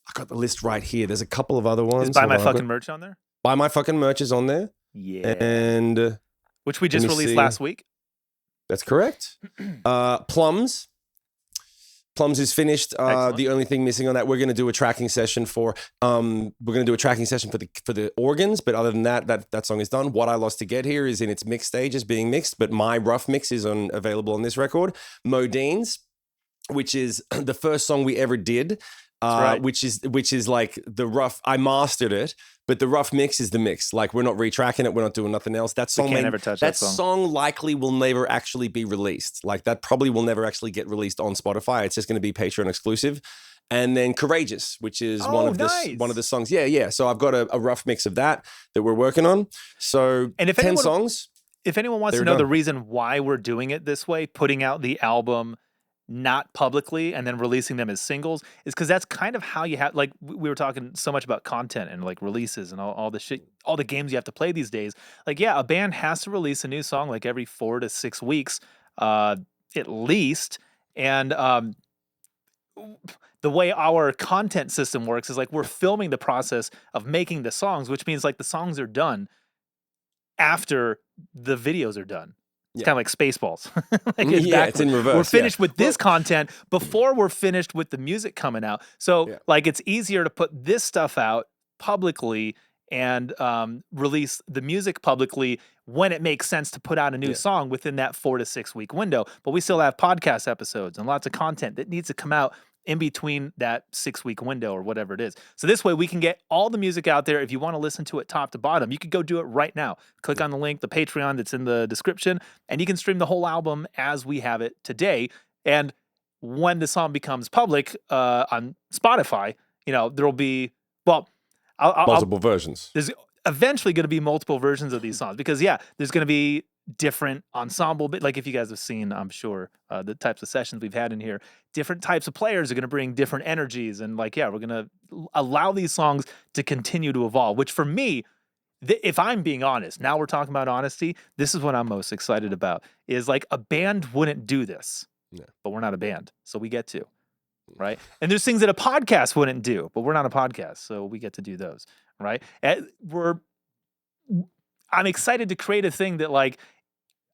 Speaker 2: I got the list right here. There's a couple of other ones.
Speaker 1: Is Buy My Fucking Merch on there?
Speaker 2: Buy My Fucking Merch is on there.
Speaker 1: Yeah.
Speaker 2: And
Speaker 1: which we just released last week.
Speaker 2: That's correct. Plums. Plums is finished. The only thing missing on that, we're going to do a tracking session for the organs, but other than that song is done. What I Lost to Get Here is in its mix stages being mixed, but my rough mix is available on this record. Modine's, which is the first song we ever did. Which is like the rough. I mastered it, but the rough mix is the mix. Like we're not retracking it. We're not doing nothing else. That song,
Speaker 1: never touch that
Speaker 2: song likely will never actually be released. Like that probably will never actually get released on Spotify. It's just going to be Patreon exclusive. And then Courageous, which is one of the songs. Yeah. So I've got a rough mix of that we're working on. So and 10 songs.
Speaker 1: If anyone wants to know the reason why we're doing it this way, putting out the album not publicly and then releasing them as singles, is because that's kind of how you have, like we were talking so much about content and like releases and all the shit, all the games you have to play these days. Like, yeah, a band has to release a new song like every 4 to 6 weeks, at least. And the way our content system works is like we're filming the process of making the songs, which means like the songs are done after the videos are done. It's kind of like Spaceballs.
Speaker 2: It's in reverse.
Speaker 1: We're finished with this content before we're finished with the music coming out. So like it's easier to put this stuff out publicly and release the music publicly when it makes sense to put out a new song within that 4 to 6 week window. But we still have podcast episodes and lots of content that needs to come out in between that 6 week window or whatever it is. So this way we can get all the music out there. If you want to listen to it top to bottom, you could go do it right now. Click on the link, the Patreon that's in the description, and you can stream the whole album as we have it today. And when the song becomes public on Spotify, there'll be,
Speaker 2: multiple versions.
Speaker 1: There's eventually going to be multiple versions of these songs because there's going to be different ensemble, but like if you guys have seen, I'm sure the types of sessions we've had in here, different types of players are going to bring different energies, and like we're going to allow these songs to continue to evolve, which for me, if I'm being honest, now we're talking about honesty, this is what I'm most excited about, is like a band wouldn't do this, but we're not a band, so we get to, right? And there's things that a podcast wouldn't do, but we're not a podcast, so we get to do those, right? And I'm excited to create a thing that like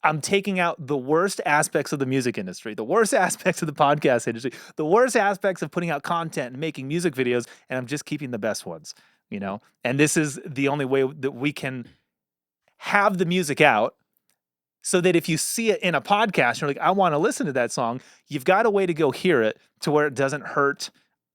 Speaker 1: I'm taking out the worst aspects of the music industry, the worst aspects of the podcast industry, the worst aspects of putting out content and making music videos, and I'm just keeping the best ones, And this is the only way that we can have the music out so that if you see it in a podcast, you're like, I want to listen to that song, you've got a way to go hear it to where it doesn't hurt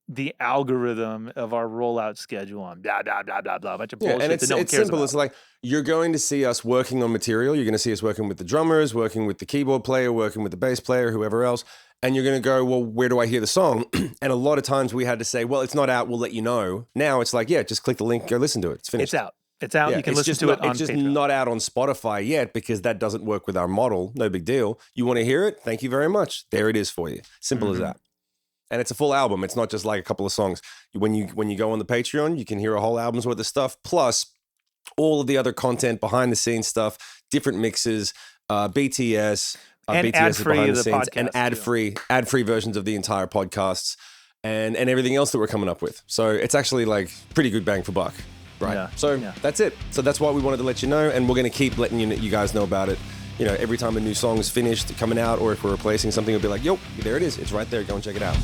Speaker 1: the algorithm of our rollout schedule on blah, blah, blah, blah, blah, a bunch of bullshit
Speaker 2: and
Speaker 1: that no one
Speaker 2: it's
Speaker 1: cares
Speaker 2: simple.
Speaker 1: about.
Speaker 2: It's like you're going to see us working on material. You're going to see us working with the drummers, working with the keyboard player, working with the bass player, whoever else. And you're going to go, well, where do I hear the song? And a lot of times we had to say, well, it's not out. We'll let you know. Now it's like, just click the link, go listen to it. It's finished.
Speaker 1: It's out. It's out. You can listen to it on Patreon.
Speaker 2: It's just not out on Spotify yet because that doesn't work with our model. No big deal. You want to hear it? Thank you very much. There it is for you. Simple as that. And it's a full album. It's not just like a couple of songs. When you go on the Patreon, you can hear a whole album's worth of stuff, plus all of the other content, behind the scenes stuff, different mixes, BTS,
Speaker 1: and
Speaker 2: BTS behind the scenes,
Speaker 1: podcast,
Speaker 2: and ad-free versions of the entire podcasts, and everything else that we're coming up with. So it's actually like pretty good bang for buck, right?
Speaker 1: Yeah.
Speaker 2: So that's it. So that's why we wanted to let you know, and we're going to keep letting you guys know about it. Every time a new song is finished, coming out, or if we're replacing something, we'll be like, yo, there it is. It's right there. Go and check it out.